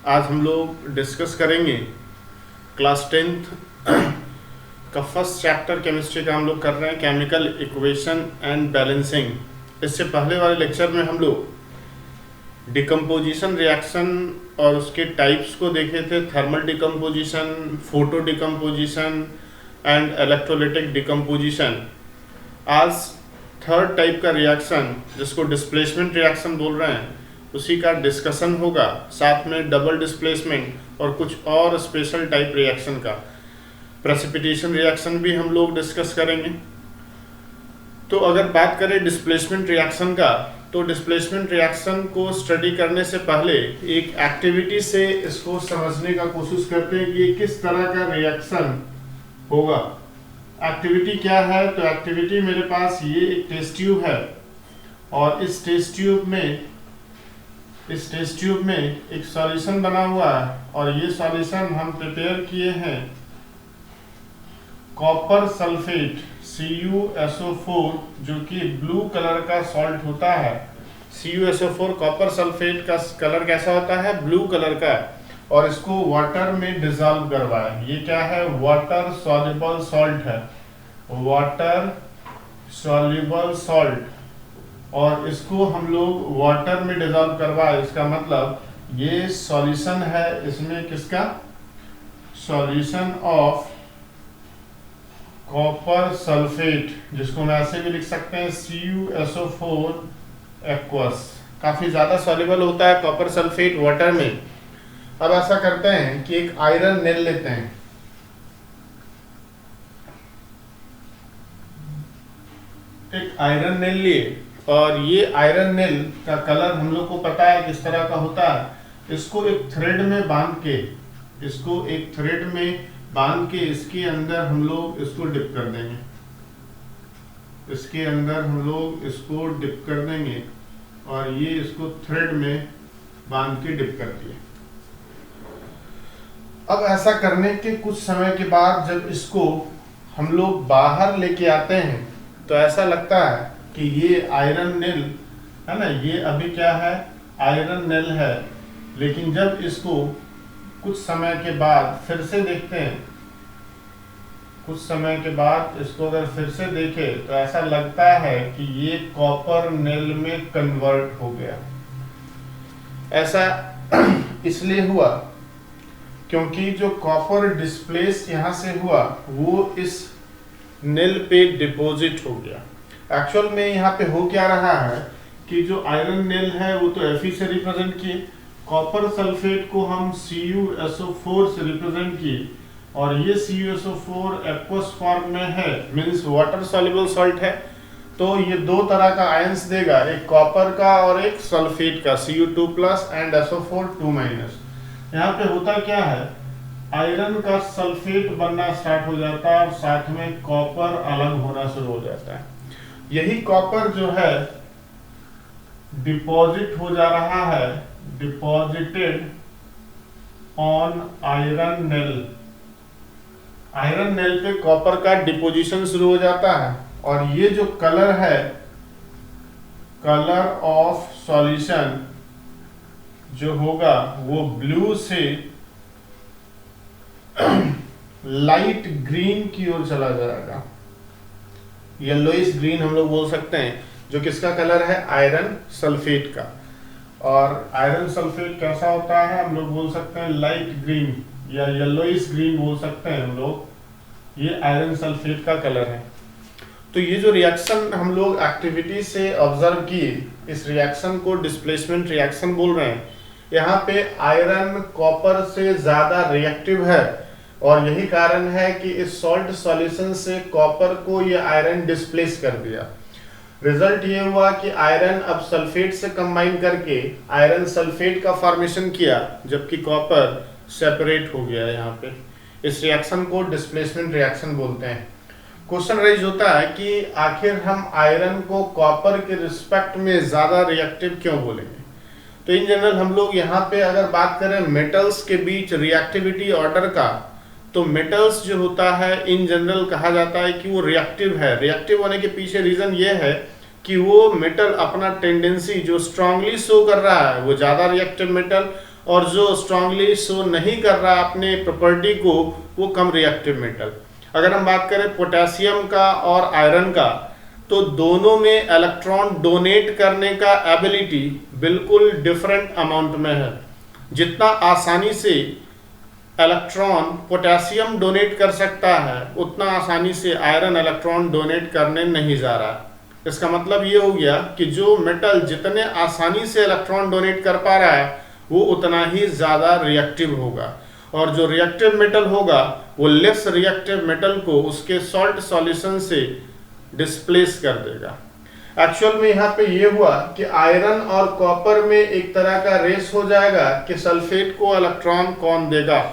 आज हम लोग डिस्कस करेंगे क्लास 10th का फर्स्ट चैप्टर केमिस्ट्री का हम लोग कर रहे हैं, केमिकल इक्वेशन एंड बैलेंसिंग। इससे पहले वाले लेक्चर में हम लोग डिकम्पोजिशन रिएक्शन और उसके टाइप्स को देखे थे, thermal decomposition, photo decomposition and electrolytic decomposition. आज थर्ड टाइप का रिएक्शन जिसको डिस्प्लेसमेंट रिएक्शन बोल रहे हैं उसी का डिस्कशन होगा, साथ में डबल डिस्प्लेसमेंट और कुछ और स्पेशल टाइप रिएक्शन का, प्रेसिपिटेशन रिएक्शन भी हम लोग डिस्कस करेंगे। तो अगर बात करें डिस्प्लेसमेंट रिएक्शन का, तो डिस्प्लेसमेंट रिएक्शन को स्टडी करने से पहले एक एक्टिविटी से इसको समझने का कोशिश करते हैं कि ये किस तरह का रिएक्शन होगा। एक्टिविटी क्या है? तो एक्टिविटी मेरे पास ये एक टेस्ट ट्यूब है और इस टेस्ट ट्यूब में एक सॉल्यूशन बना हुआ है और ये सॉल्यूशन हम प्रिपेयर किए हैं कॉपर सल्फेट CuSO4, जो कि ब्लू कलर का सॉल्ट होता है। CuSO4 कॉपर सल्फेट का कलर कैसा होता है? ब्लू कलर का, और इसको वाटर में डिसॉल्व करवाया। ये क्या है? वाटर सॉल्युबल सॉल्ट है, वाटर सॉल्युबल सॉल्ट, और इसको हम लोग वाटर में डिसॉल्व करवाए। इसका मतलब ये सॉल्यूशन है, इसमें किसका? सॉल्यूशन ऑफ कॉपर सल्फेट, जिसको हम ऐसे भी लिख सकते हैं CuSO4 एक्वस। काफी ज्यादा सॉल्युबल होता है कॉपर सल्फेट वाटर में। अब ऐसा करते हैं कि एक आयरन नेल लेते हैं, एक आयरन नेल लिए, और ये आयरन नेल का कलर हम लोग को पता है किस तरह का होता है। इसको एक थ्रेड में बांध के इसके अंदर हम लोग इसको डिप कर देंगे, इसके अंदर हम लोग इसको डिप कर देंगे और ये इसको थ्रेड में बांध के डिप कर दिए। अब ऐसा करने के कुछ समय के बाद जब इसको हम लोग बाहर लेके आते हैं तो ऐसा लगता है कि ये आयरन नेल है ना, ये अभी क्या है? आयरन नेल है। लेकिन जब इसको कुछ समय के बाद फिर से देखते हैं, कुछ समय के बाद इसको अगर फिर से देखें तो ऐसा लगता है कि ये कॉपर नेल में कन्वर्ट हो गया। ऐसा इसलिए हुआ क्योंकि जो कॉपर डिस्प्लेस यहां से हुआ वो इस नेल पे डिपॉजिट हो गया। एक्चुअल में यहाँ पे हो क्या रहा है कि जो आयरन नेल है वो तो Fe से रिप्रेजेंट किए, कॉपर सल्फेट को हम CuSO4 से रिप्रेजेंट किए, और ये CuSO4 एक्वस फॉर्म में है, मींस वाटर सॉल्युबल सॉल्ट है। तो ये दो तरह का आयंस देगा, एक कॉपर का और एक सल्फेट का, Cu2+ एंड SO4 2-। यहाँ पे होता क्या है? आयरन का सल्फेट बनना स्टार्ट हो जाता है और साथ में कॉपर अलग होना शुरू हो जाता है। यही कॉपर जो है डिपॉजिट हो जा रहा है, deposited on iron nail. Iron nail पे कॉपर का डिपोजिशन शुरू हो जाता है, और ये जो कलर है, कलर ऑफ सॉल्यूशन जो होगा वो ब्लू से लाइट ग्रीन की ओर चला जाएगा, येलोइश ग्रीन हम लोग बोल सकते हैं, जो किसका कलर है? आयरन सल्फेट का। और आयरन सल्फेट कैसा होता है? हम लोग बोल सकते हैं लाइट ग्रीन या येलोइश ग्रीन बोल सकते हैं हम लोग। ये आयरन सल्फेट का कलर है। तो ये जो रिएक्शन हम लोग एक्टिविटी से ऑब्जर्व किए, इस रिएक्शन को डिस्प्लेसमेंट रिएक्शन बोल रहे हैं। यहाँ पे आयरन कॉपर से ज्यादा रिएक्टिव है, और यही कारण है कि इस सॉल्ट सॉल्यूशन से कॉपर को ये आयरन डिस्प्लेस कर दिया। रिजल्ट ये हुआ कि आयरन अब सल्फेट से कंबाइन करके आयरन सल्फेट का फॉर्मेशन किया, जबकि कॉपर सेपरेट हो गया। यहाँ पे इस रिएक्शन को डिस्प्लेसमेंट रिएक्शन बोलते हैं। क्वेश्चन रेज होता है कि आखिर हम आयरन को कॉपर के रिस्पेक्ट में ज्यादा रिएक्टिव क्यों बोलेंगे? तो इन जनरल हम लोग यहाँ पे अगर बात करें मेटल्स के बीच रिएक्टिविटी ऑर्डर का, तो मेटल्स जो होता है इन जनरल कहा जाता है कि वो रिएक्टिव है। रिएक्टिव होने के पीछे रीजन ये है कि वो मेटल अपना टेंडेंसी जो स्ट्रांगली शो कर रहा है वो ज्यादा रिएक्टिव मेटल, और जो स्ट्रांगली शो नहीं कर रहा अपने प्रॉपर्टी को, वो कम रिएक्टिव मेटल। अगर हम बात करें पोटेशियम का और आयरन का, तो दोनों में इलेक्ट्रॉन डोनेट करने का एबिलिटी बिल्कुल डिफरेंट अमाउंट में है। जितना आसानी से इलेक्ट्रॉन पोटेशियम डोनेट कर सकता है, उतना आसानी से आयरन इलेक्ट्रॉन डोनेट करने नहीं जा रहा। इसका मतलब ये हो गया कि जो मेटल जितने आसानी से इलेक्ट्रॉन डोनेट कर पा रहा है, वो उतना ही ज़्यादा रिएक्टिव होगा, और जो रिएक्टिव मेटल होगा वो लेस रिएक्टिव मेटल को उसके सॉल्ट सॉल्यूशन से डिस्प्लेस कर देगा। एक्चुअल में यहाँ पे ये हुआ कि आयरन और कॉपर में एक तरह का रेस हो जाएगा कि सल्फेट को इलेक्ट्रॉन कौन देगा।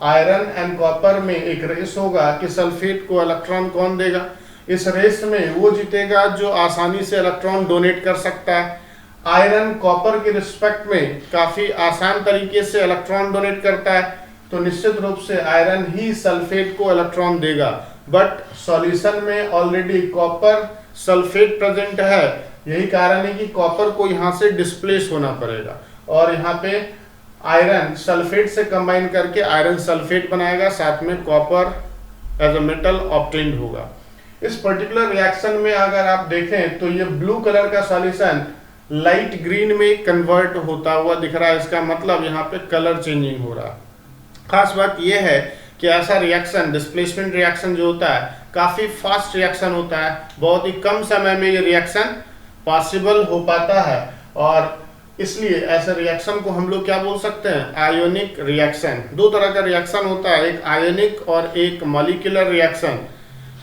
आयरन एंड कॉपर में एक रेस होगा कि सल्फेट को इलेक्ट्रॉन कौन देगा। इस रेस में वो जीतेगा जो आसानी से इलेक्ट्रॉन डोनेट कर सकता है। आयरन कॉपर के रिस्पेक्ट में काफी आसान तरीके से इलेक्ट्रॉन डोनेट करता है, तो निश्चित रूप से आयरन ही सल्फेट को इलेक्ट्रॉन देगा। बट सॉल्यूशन में ऑलरेडी कॉपर सल्फेट प्रेजेंट है, यही कारण है कि कॉपर को यहाँ से डिस्प्लेस होना पड़ेगा, और यहाँ पे आयरन सल्फेट से कंबाइन करके आयरन सल्फेट बनाएगा, साथ में copper as a metal obtained होगा। इस पर्टिकुलर रिएक्शन में अगर आप देखें तो ये ब्लू कलर का सॉल्यूशन लाइट ग्रीन में कन्वर्ट होता हुआ दिख रहा है। इसका मतलब यहाँ पे कलर चेंजिंग हो रहा है। खास बात यह है कि ऐसा रिएक्शन, डिस्प्लेसमेंट रिएक्शन जो होता है, काफी फास्ट रिएक्शन होता है। बहुत ही कम समय में ये रिएक्शन पॉसिबल हो पाता है, और इसलिए ऐसे रिएक्शन को हम लोग क्या बोल सकते हैं, आयोनिक रिएक्शन। दो तरह का रिएक्शन होता है, एक आयोनिक और एक मॉलिक्यूलर रिएक्शन।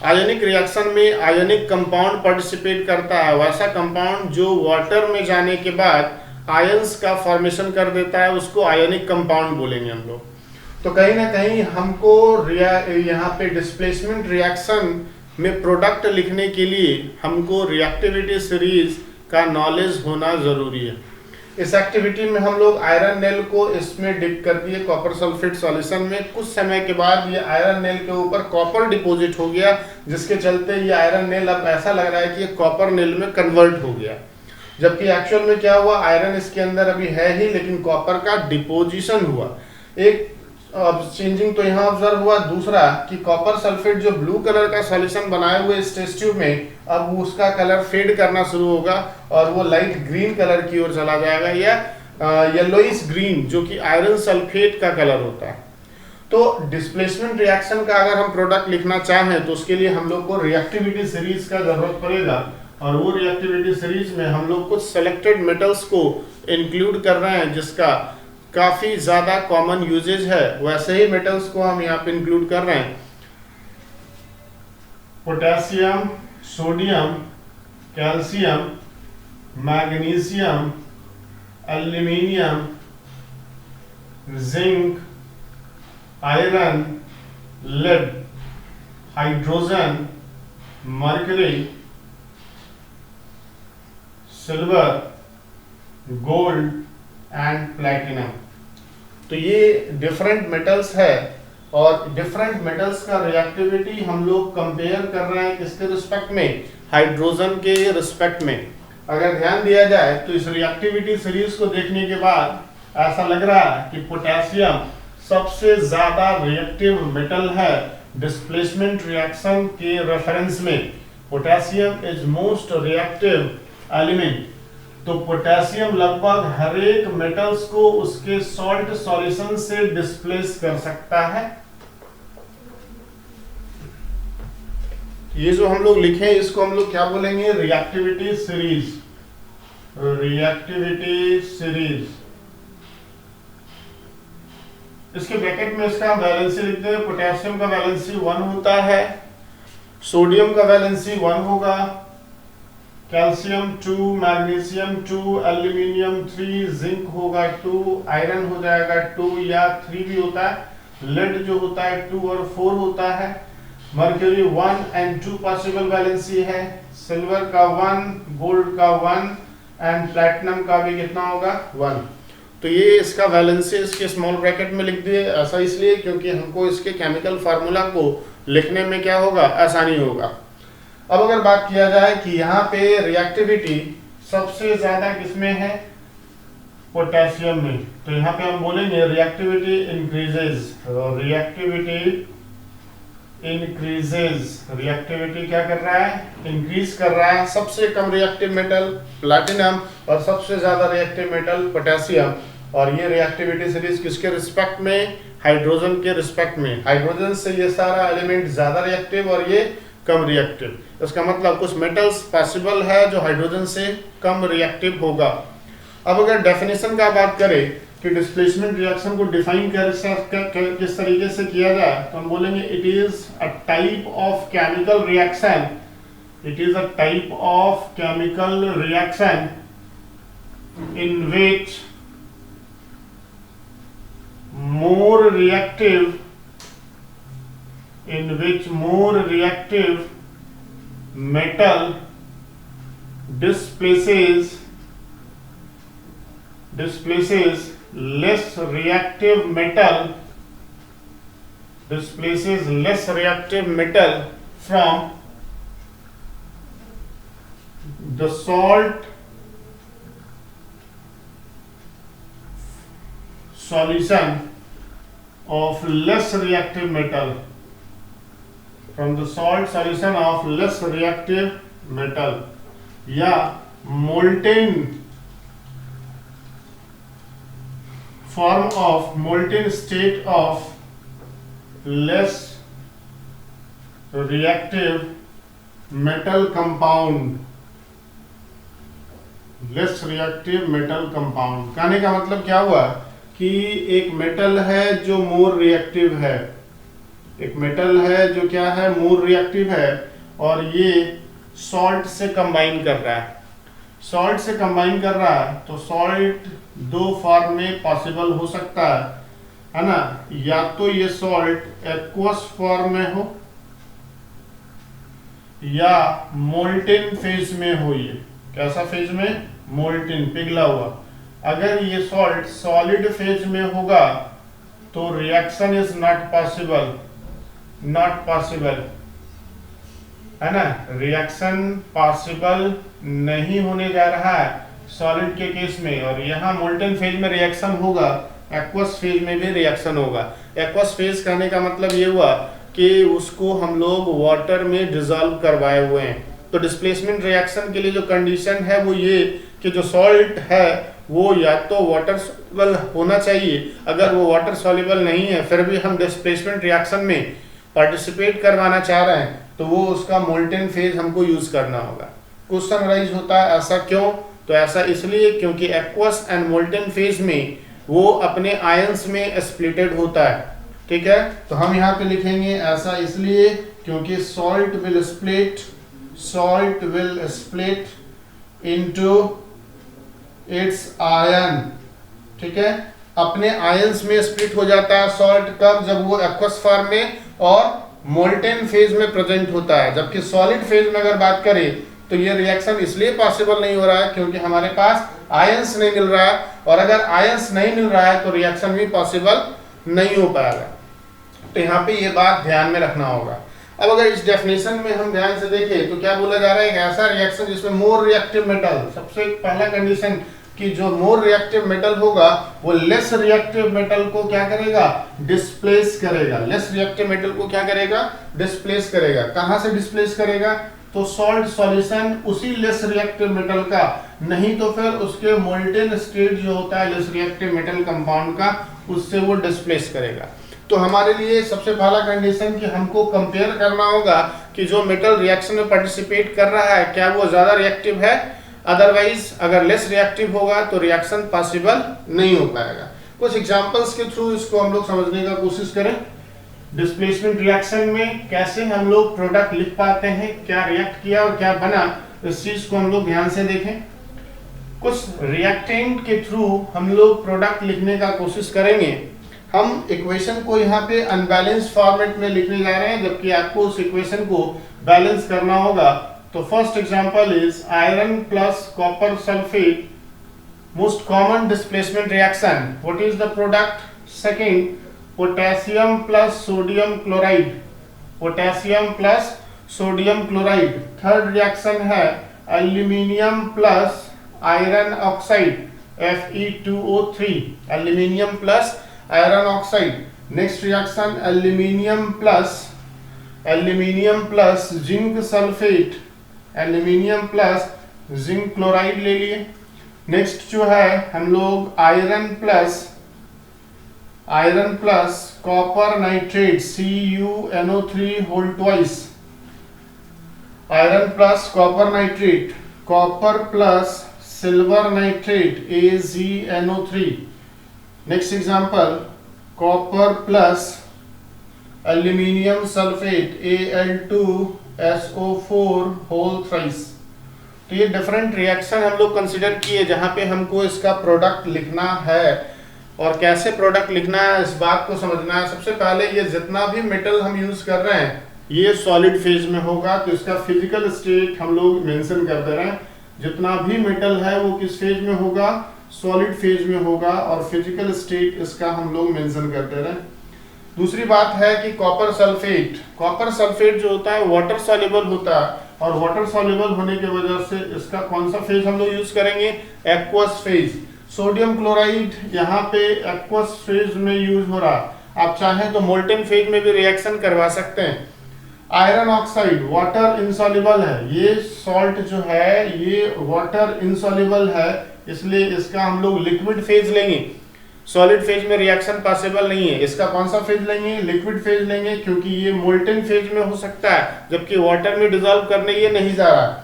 आयोनिक रिएक्शन में आयोनिक कंपाउंड पार्टिसिपेट करता है, वैसा कंपाउंड जो वाटर में जाने के बाद आयंस का फॉर्मेशन कर देता है, उसको आयोनिक कंपाउंड बोलेंगे हम लोग। तो कहीं ना कहीं हमको यहाँ पे डिस्प्लेसमेंट रिएक्शन में प्रोडक्ट लिखने के लिए हमको रिएक्टिविटी सीरीज का नॉलेज होना जरूरी है। इस एक्टिविटी में हम लोग आयरन नेल को इसमें डिप कर दिए कॉपर सल्फेट सॉल्यूशन में। कुछ समय के बाद ये आयरन नेल के ऊपर कॉपर डिपॉजिट हो गया, जिसके चलते ये आयरन नेल अब ऐसा लग रहा है कि ये कॉपर नेल में कन्वर्ट हो गया। जबकि एक्चुअल में क्या हुआ, आयरन इसके अंदर अभी है ही, लेकिन कॉपर का डिपोजिशन हुआ। एक चेंजिंग तो यहाँ ऑब्जर्व हुआ। दूसरा कि कॉपर सल्फेट जो ब्लू कलर का सॉल्यूशन बनाए हुए इस टेस्ट ट्यूब में, अब उसका कलर फेड करना शुरू होगा और वो लाइट ग्रीन कलर की ओर चला जाएगा, या येलोइश ग्रीन, जो कि आयरन सल्फेट का कलर होता है। तो डिस्प्लेसमेंट रिएक्शन का अगर हम प्रोडक्ट लिखना चाहें तो उसके लिए हम लोग को रिएक्टिविटी सीरीज का जरूरत पड़ेगा, और वो रिएक्टिविटी सीरीज में हम लोग कुछ सेलेक्टेड मेटल्स को इंक्लूड कर रहे हैं, जिसका काफी ज्यादा कॉमन यूजेज है। वैसे ही मेटल्स को हम यहाँ पे इंक्लूड कर रहे हैं। Potassium, sodium, calcium, magnesium, aluminium, zinc, iron, lead, hydrogen, mercury, silver, gold and platinum. तो ये डिफरेंट मेटल्स है, और डिफरेंट मेटल्स का रिएक्टिविटी हम लोग कंपेयर कर रहे हैं किसके रिस्पेक्ट में, हाइड्रोजन के रिस्पेक्ट में। अगर ध्यान दिया जाए तो इस रिएक्टिविटी सीरीज को देखने के बाद ऐसा लग रहा है कि पोटेशियम सबसे ज्यादा रिएक्टिव मेटल है डिस्प्लेसमेंट रिएक्शन के रेफरेंस में। Potassium is most reactive element. तो पोटेशियम लगभग हर एक मेटल्स को उसके सॉल्ट सॉल्यूशन से डिस्प्लेस कर सकता है। ये जो हम लोग लिखे इसको हम लोग क्या बोलेंगे, रिएक्टिविटी सीरीज। रिएक्टिविटी सीरीज, इसके ब्रैकेट में इसका वैलेंसी लिखते हैं। पोटेशियम का वैलेंसी 1 होता है, सोडियम का वैलेंसी 1 होगा, कैल्शियम 2, मैग्नीशियम 2, एल्यूमिनियम 3, जिंक होगा 2, आयरन हो जाएगा 2 या 3 भी होता है, लेड जो होता है 2 और 4 होता है, मर्क्यूरी 1 एंड 2 पॉसिबल वैलेंसी है, सिल्वर का 1, गोल्ड का 1 एंड प्लैटिनम का भी कितना होगा 1। तो ये इसका वैलेंसी इसके स्मॉल ब्रैकेट में लिख दिए। ऐसा इसलिए क्योंकि हमको इसके केमिकल फार्मूला को लिखने में क्या होगा, आसानी होगा। अब अगर बात किया जाए कि यहाँ पे रिएक्टिविटी सबसे ज्यादा किसमें है, पोटेशियम में। तो यहाँ पे हम बोलेंगे reactivity increases, reactivity increases, reactivity क्या कर रहा है, इंक्रीज कर रहा है। सबसे कम रिएक्टिव मेटल प्लैटिनम और सबसे ज्यादा रिएक्टिव मेटल पोटेशियम। और ये रिएक्टिविटी सीरीज किसके रिस्पेक्ट में, हाइड्रोजन के रिस्पेक्ट में। हाइड्रोजन से ये सारा एलिमेंट ज्यादा रिएक्टिव और ये कम रिएक्टिव। इसका मतलब कुछ मेटल्स पॉसिबल है जो हाइड्रोजन से कम रिएक्टिव होगा। अब अगर डेफिनेशन का बात करें कि डिस्प्लेसमेंट रिएक्शन को डिफाइन किस तरीके से किया जाए, तो हम बोलेंगे it is a type of chemical reaction, it is a type of chemical reaction in which more reactive metal displaces less reactive metal from the salt solution of less reactive metal, from the salt solution of less reactive metal, या molten state of less reactive metal compound, less reactive metal compound. कहने का मतलब क्या हुआ कि एक metal है जो मोर रिएक्टिव है, एक मेटल है जो क्या है, मोर रिएक्टिव है, और ये सॉल्ट से कंबाइन कर रहा है। सॉल्ट से कंबाइन कर रहा है तो सॉल्ट दो फॉर्म में पॉसिबल हो सकता है ना, या तो ये सॉल्ट एक्वस फॉर्म में हो या मोल्टेन फेज में हो। ये कैसा फेज में, मोल्टेन, पिघला हुआ। अगर ये सॉल्ट सॉलिड फेज में होगा तो रिएक्शन इज नॉट पॉसिबल, है ना, रिएक्शन पॉसिबल नहीं होने जा रहा है सॉलिड के केस में। और यहाँ मोल्टेन फेज में रिएक्शन होगा, एक्वस फेज में भी रिएक्शन होगा। एक्वस फेज कहने का मतलब ये हुआ कि उसको हम लोग वाटर में डिसॉल्व करवाए हुए हैं। तो डिस्प्लेसमेंट रिएक्शन के लिए जो कंडीशन है वो ये कि जो सॉल्ट है वो या तो वाटर सॉल्युबल होना चाहिए, अगर वो वाटर सॉल्युबल नहीं है फिर भी हम डिस्प्लेसमेंट रिएक्शन में पार्टिसिपेट करवाना चाह रहे हैं तो वो उसका मोल्टेन फेज हमको यूज करना होगा। क्वेश्चन राइज होता है ऐसा क्यों, तो ऐसा इसलिए क्योंकि एक्वस एंड मोल्टेन फेज में वो अपने आयंस में स्प्लिटेड होता है। ठीक है, तो हम यहाँ पे लिखेंगे ऐसा इसलिए क्योंकि salt will split into its ion. ठीक है, अपने आयंस में स्प्लिट हो जाता है सॉल्ट कब, जब वो एक्वस फॉर्म में और मोल्टेन फेज में प्रेजेंट होता है। जबकि सॉलिड फेज में अगर बात करें तो ये रिएक्शन इसलिए पॉसिबल नहीं हो रहा है क्योंकि हमारे पास आयंस नहीं मिल रहा है, और अगर आयंस नहीं मिल रहा है तो रिएक्शन भी पॉसिबल नहीं हो पाएगा। तो यहाँ पे ये बात ध्यान में रखना होगा। अब अगर इस डेफिनेशन में हम ध्यान से देखें तो क्या बोला जा रहा है, एक ऐसा रिएक्शन जिसमें मोर रिएक्टिव मेटल, सबसे पहला कंडीशन कि जो मोर रिएक्टिव मेटल होगा वो लेस रिएक्टिव मेटल को क्या करेगा, डिस्प्लेस करेगा। लेस रिएक्टिव मेटल को क्या करेगा, डिस्प्लेस करेगा। कहां से डिस्प्लेस करेगा, तो सॉल्ट सॉल्यूशन उसी लेस रिएक्टिव मेटल का, नहीं तो फिर उसके मोल्टेन स्टेट जो होता है लेस रिएक्टिव मेटल कंपाउंड का, उससे वो डिस्प्लेस करेगा। तो हमारे लिए सबसे पहला कंडीशन कि हमको कंपेयर करना होगा कि जो मेटल रिएक्शन में पार्टिसिपेट कर रहा है क्या वो ज्यादा रिएक्टिव है, अदरवाइज अगर लेस रिएक्टिव होगा तो रिएक्शन पॉसिबल नहीं हो पाएगा। कुछ एग्जांपल्स के थ्रू इसको हम लोग समझने का कोशिश करें। डिस्प्लेसमेंट रिएक्शन में कैसे हम लोग प्रोडक्ट लिख पाते हैं, क्या रिएक्ट किया और क्या बना, इस चीज को हम लोग ध्यान से देखें। कुछ रिएक्टेंट के थ्रू हम लोग प्रोडक्ट लिखने का कोशिश करेंगे। हम इक्वेशन को यहाँ पे अनबैलेंस फॉर्मेट में लिखने जा रहे हैं, जबकि आपको उस इक्वेशन को बैलेंस करना होगा। तो first example is iron plus copper sulphate, most common displacement reaction, what is the product. Second, potassium plus sodium chloride, potassium plus sodium chloride. Third reaction है aluminium plus iron oxide, Fe2O3, aluminium plus iron oxide. Next reaction, aluminium plus zinc sulfate, aluminium plus zinc chloride ले लिए। Next जो है हम लोग iron plus copper nitrate CuNO3 whole twice, iron plus copper nitrate, copper plus silver nitrate AgNO3। Next example, copper plus aluminium sulphate Al2SO4 whole thrice. तो ये different reaction हम लोग कंसिडर किए जहां पे हमको इसका प्रोडक्ट लिखना है। और कैसे प्रोडक्ट लिखना है इस बात को समझना है। सबसे पहले ये जितना भी मेटल हम यूज कर रहे हैं ये सॉलिड फेज में होगा, तो इसका फिजिकल स्टेट हम लोग मेंशन कर दे रहे हैं। जितना भी मेटल है वो किस फेज में होगा, सॉलिड फेज में होगा, और फिजिकल स्टेट इसका हम लोग मेंशन कर दे रहे हैं। दूसरी बात है कि कॉपर सल्फेट जो होता है वाटर सॉल्युबल होता है, और वाटर सॉल्युबल होने की वजह से इसका कौन सा फेज हम लोग यूज करेंगे, एक्वस फेज। सोडियम क्लोराइड यहाँ पे एक्वस फेज में यूज हो रहा, आप चाहें तो मोल्टेन फेज में भी रिएक्शन करवा सकते हैं। आयरन ऑक्साइड वाटर इनसॉल्युबल है, ये सॉल्ट जो है ये वाटर इनसॉल्युबल है, इसलिए इसका हम लोग लिक्विड फेज लेंगे। सॉलिड फेज में रिएक्शन पॉसिबल नहीं है, इसका कौन सा फेज लेंगे, लिक्विड फेज लेंगे, क्योंकि ये मोल्टेन फेज में हो सकता है जबकि वाटर में डिसॉल्व करने ये नहीं जा रहा।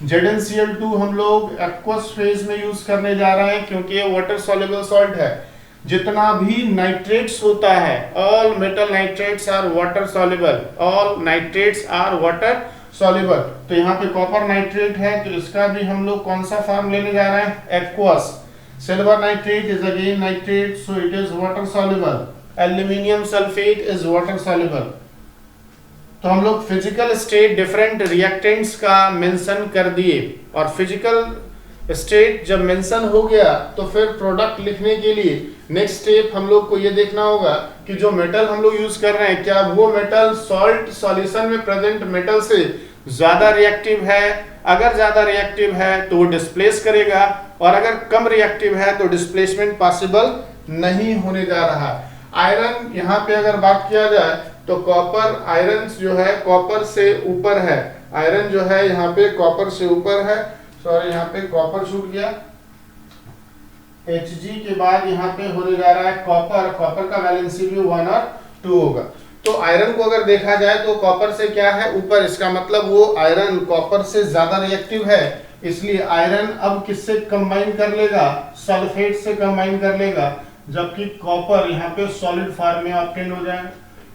ZnCl2 हम लोग एक्वस फेज में यूज करने जा रहे हैं क्योंकि ये वाटर सॉल्युबल सॉल्ट है। जितना भी नाइट्रेट्स होता है, all metal nitrates are water soluble, all nitrates are water soluble. तो यहाँ पे कॉपर नाइट्रेट है तो इसका भी हम लोग कौन सा फॉर्म लेने जा रहे हैं, aqueous. Silver nitrate is again nitrate, so it is water soluble. Aluminium sulfate is water soluble. तो हम लोग फिजिकल स्टेट डिफरेंट रिएक्टेंट्स का मेंशन कर दिए, और फिजिकल स्टेट जब मेंशन हो गया तो फिर प्रोडक्ट लिखने के लिए नेक्स्ट स्टेप हम लोग को ये देखना होगा कि जो मेटल हम लोग यूज कर रहे हैं क्या वो मेटल सॉल्ट सॉल्यूशन में प्रेजेंट मेटल से ज्यादा रिएक्टिव है। अगर ज्यादा रिएक्टिव है तो वो डिस्प्लेस करेगा, और अगर कम रिएक्टिव है तो डिस्प्लेसमेंट पॉसिबल नहीं होने जा रहा। आयरन यहाँ पे अगर बात किया जाए तो कॉपर, आयरन जो है कॉपर से ऊपर है, आयरन जो है यहाँ पे कॉपर से ऊपर है, सॉरी यहाँ पे कॉपर छूट गया, Hg के बाद यहाँ पे होने जा रहा है कॉपर, कॉपर का वैलेंसी भी 1 और 2 होगा। तो आयरन को अगर देखा जाए तो कॉपर से क्या है ऊपर, इसका मतलब वो आयरन कॉपर से ज्यादा रिएक्टिव है, इसलिए आयरन अब किससे कंबाइन कर लेगा, सल्फेट से कंबाइन कर लेगा, जबकि कॉपर यहाँ पे सॉलिड फॉर्म में ऑब्टेन हो जाएगा,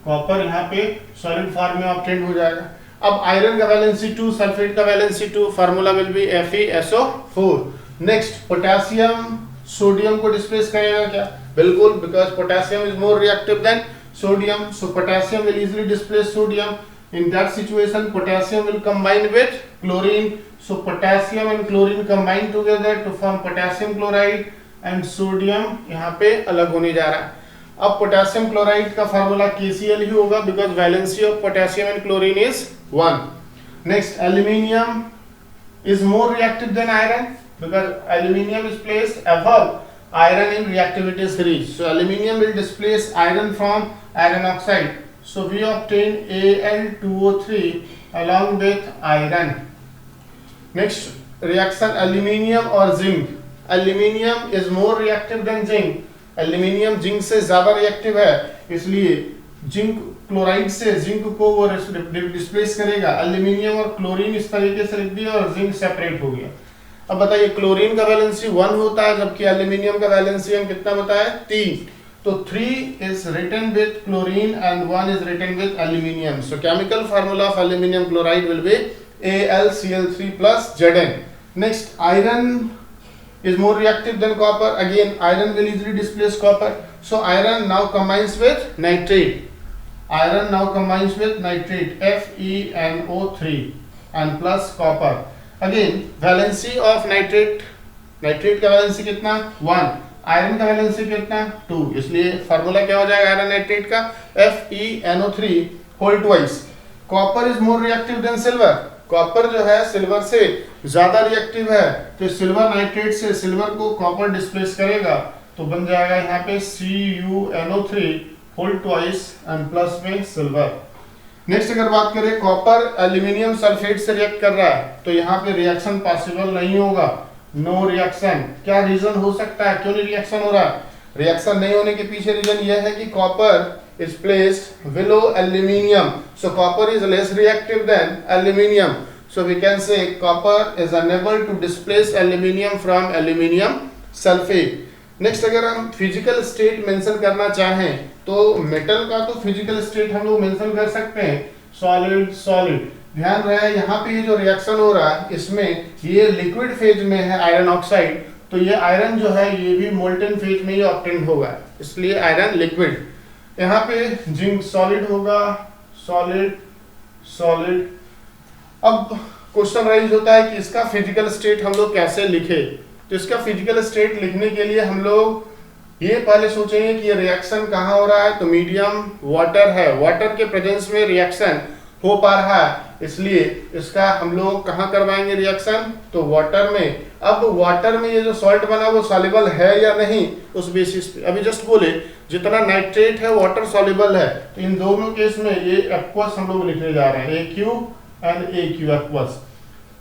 कॉपर यहाँ पे सॉलिड फॉर्म में ऑब्टेन हो जाएगा। अब आयरन का वैलेंसी 2, सल्फेट का valency 2, formula will be FeSO4। Next potassium sodium को डिस्प्लेस करेगा क्या, बिल्कुल, because potassium is more reactive then sodium, so potassium will easily displace sodium. In that situation potassium will combine with chlorine, so potassium and chlorine combine together to form potassium chloride, and sodium यहाँ पे अलग होने जा रहा है। अब potassium chloride का formula KCl ही होगा because valency of potassium and chlorine is 1. Next, aluminium is more reactive than iron because aluminium is placed above iron in reactivity series, so aluminium will displace iron from iron oxide, so we obtain Al2O3 along with iron. Next reaction, aluminium or zinc. Aluminium is more reactive than zinc. Aluminium zinc से ज्यादा reactive है, इसलिए zinc chloride से zinc को वो displace करेगा। Aluminium और chlorine इस तरीके से लिख दिया और जिंक सेपरेट हो गया। अब बताइए क्लोरीन का वैलेंसी 1 होता है जबकि एल्यूमिनियम का वैलेंसी हम कितना बताया, 3, तो 3 is written with chlorine and 1 is written with aluminium, so chemical formula of aluminium chloride will be AlCl3 plus Zn. Next, iron is more reactive than copper, again iron will easily displace copper, so iron now combines with nitrate, iron now combines with nitrate FeNO3 and plus copper. Again valency of nitrate, nitrate का valency कितना 1, iron का valency कितना 2, इसलिए formula क्या हो जाएगा iron nitrate का FeNO3 whole twice. Copper is more reactive than silver, copper जो है सिल्वर से ज्यादा रिएक्टिव है तो सिल्वर नाइट्रेट से सिल्वर को कॉपर डिस्प्लेस करेगा, तो बन जाएगा यहाँ पे CuNO3 whole twice and plus में सिल्वर। नेक्स्ट अगर बात करें कॉपर एल्यूमिनियम सल्फेट से रिएक्ट कर रहा है तो यहाँ पे रिएक्शन पॉसिबल नहीं होगा, नो रिएक्शन। क्या रीजन हो सकता है, क्यों नहीं रिएक्शन हो रहा है? रिएक्शन नहीं होने के पीछे रीजन यह है कि copper is placed below aluminium, so copper is less reactive than aluminium, so we can say copper is unable to displace aluminium from aluminium sulfate। Next अगर हम फिजिकल स्टेट मेंशन करना चाहें तो मेटल का तो फिजिकल स्टेट हम लोग mention कर सकते हैं सॉलिड सॉलिड। ध्यान रहे यहाँ पे ये जो रिएक्शन हो रहा है इसमें ये लिक्विड फेज में है आयरन ऑक्साइड, तो ये आयरन जो है ये भी मोल्टन फेज में ही ऑब्टेन होगा, इसलिए आयरन लिक्विड। यहाँ पे जिंक सॉलिड होगा, सॉलिड सॉलिड। अब क्वेश्चन राइज होता है कि इसका फिजिकल स्टेट हम लोग कैसे लिखे, तो इसका फिजिकल स्टेट लिखने के लिए हम लोग ये पहले सोचेंगे कि ये रिएक्शन कहाँ हो रहा है, तो मीडियम वाटर है, वाटर के प्रेजेंस में रिएक्शन हो पा रहा है, इसलिए इसका हम लोग कहाँ करवाएंगे रिएक्शन, तो वाटर में। अब वाटर में ये जो सॉल्ट बना वो सॉल्युबल है या नहीं उस बेसिस पे, अभी जस्ट बोले जितना नाइट्रेट है वाटर सॉल्युबल है, तो इन दोनों केस में ये एक्वस हम लोग लिखने जा रहे हैं, AQ and AQ aqueous.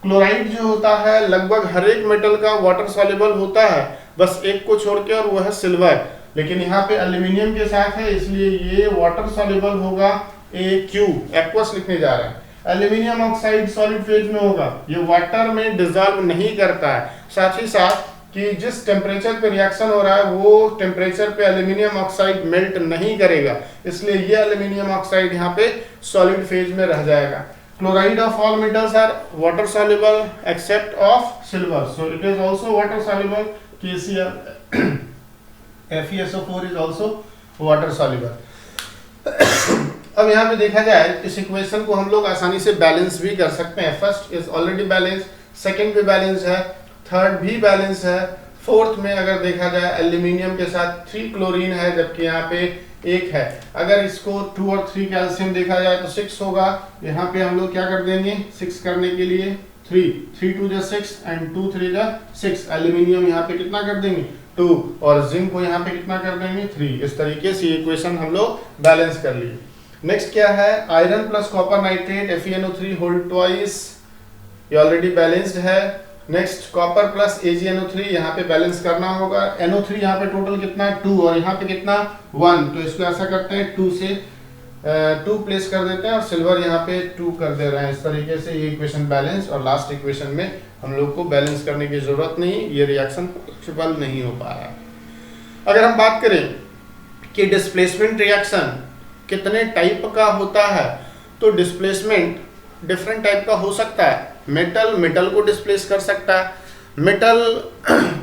Chloride जो होता है लगभग हर एक मेटल का वाटर सॉल्युबल होता है, बस एक को छोड़ के और वो है सिल्वर, लेकिन यहाँ पे एल्यूमिनियम के साथ है इसलिए ये वाटर सॉल्युबल होगा, AQ एक्वस लिखने जा रहे हैं। एल्यूमिनियम ऑक्साइड सॉलिड फेज में होगा, ये वाटर में डिसॉल्व नहीं करता है, साथ ही साथ कि जिस टेम्परेचर पे रिएक्शन हो रहा है वो टेम्परेचर पे एल्यूमिनियम ऑक्साइड मेल्ट नहीं करेगा, इसलिए ये एल्यूमिनियम ऑक्साइड यहाँ पे सॉलिड फेज में रह जाएगा। Chloride of all metals are water soluble except of silver, so it is also water soluble, KCl FeSO4 is also water soluble। अब यहाँ पे देखा जाए इस इक्वेशन को हम लोग आसानी से बैलेंस भी कर सकते हैं। First is already balance, second भी बैलेंस है, थर्ड भी बैलेंस है, फोर्थ में अगर देखा जाए एल्यूमिनियम के साथ 3 क्लोरीन है जबकि यहाँ पे 1 है। अगर इसको 2 और 3 कैल्शियम देखा जाए तो 6 होगा, यहाँ पे हम लोग क्या कर देंगे 6 करने के लिए 3 2 6 एंड 2 3 6। एल्यूमिनियम यहाँ पे कितना कर देंगे 2 और जिंक को यहाँ पे कितना कर देंगे 3। इस तरीके से इक्वेशन हम लोग बैलेंस कर लिए। नेक्स्ट क्या है, iron plus copper nitrate FeNO3 whole twice, ये ऑलरेडी बैलेंस्ड है। नेक्स्ट कॉपर प्लस AgNO3 यहाँ पे बैलेंस करना होगा। NO3 यहाँ पे टोटल कितना है 2 और यहाँ पे कितना 1, तो इसको ऐसा करते हैं 2 से 2 प्लेस कर देते हैं और सिल्वर यहाँ पे 2 कर दे रहे हैं। इस तरीके से ये इक्वेशन बैलेंस, और लास्ट इक्वेशन में हम लोग को बैलेंस करने की जरूरत नहीं, ये रिएक्शन पॉसिबल नहीं हो पा रहा है। अगर हम बात करें कि डिस्प्लेसमेंट रिएक्शन कितने टाइप का होता है, तो डिस्प्लेसमेंट डिफरेंट टाइप का हो सकता है। मेटल मेटल को डिस्प्लेस कर सकता है, मेटल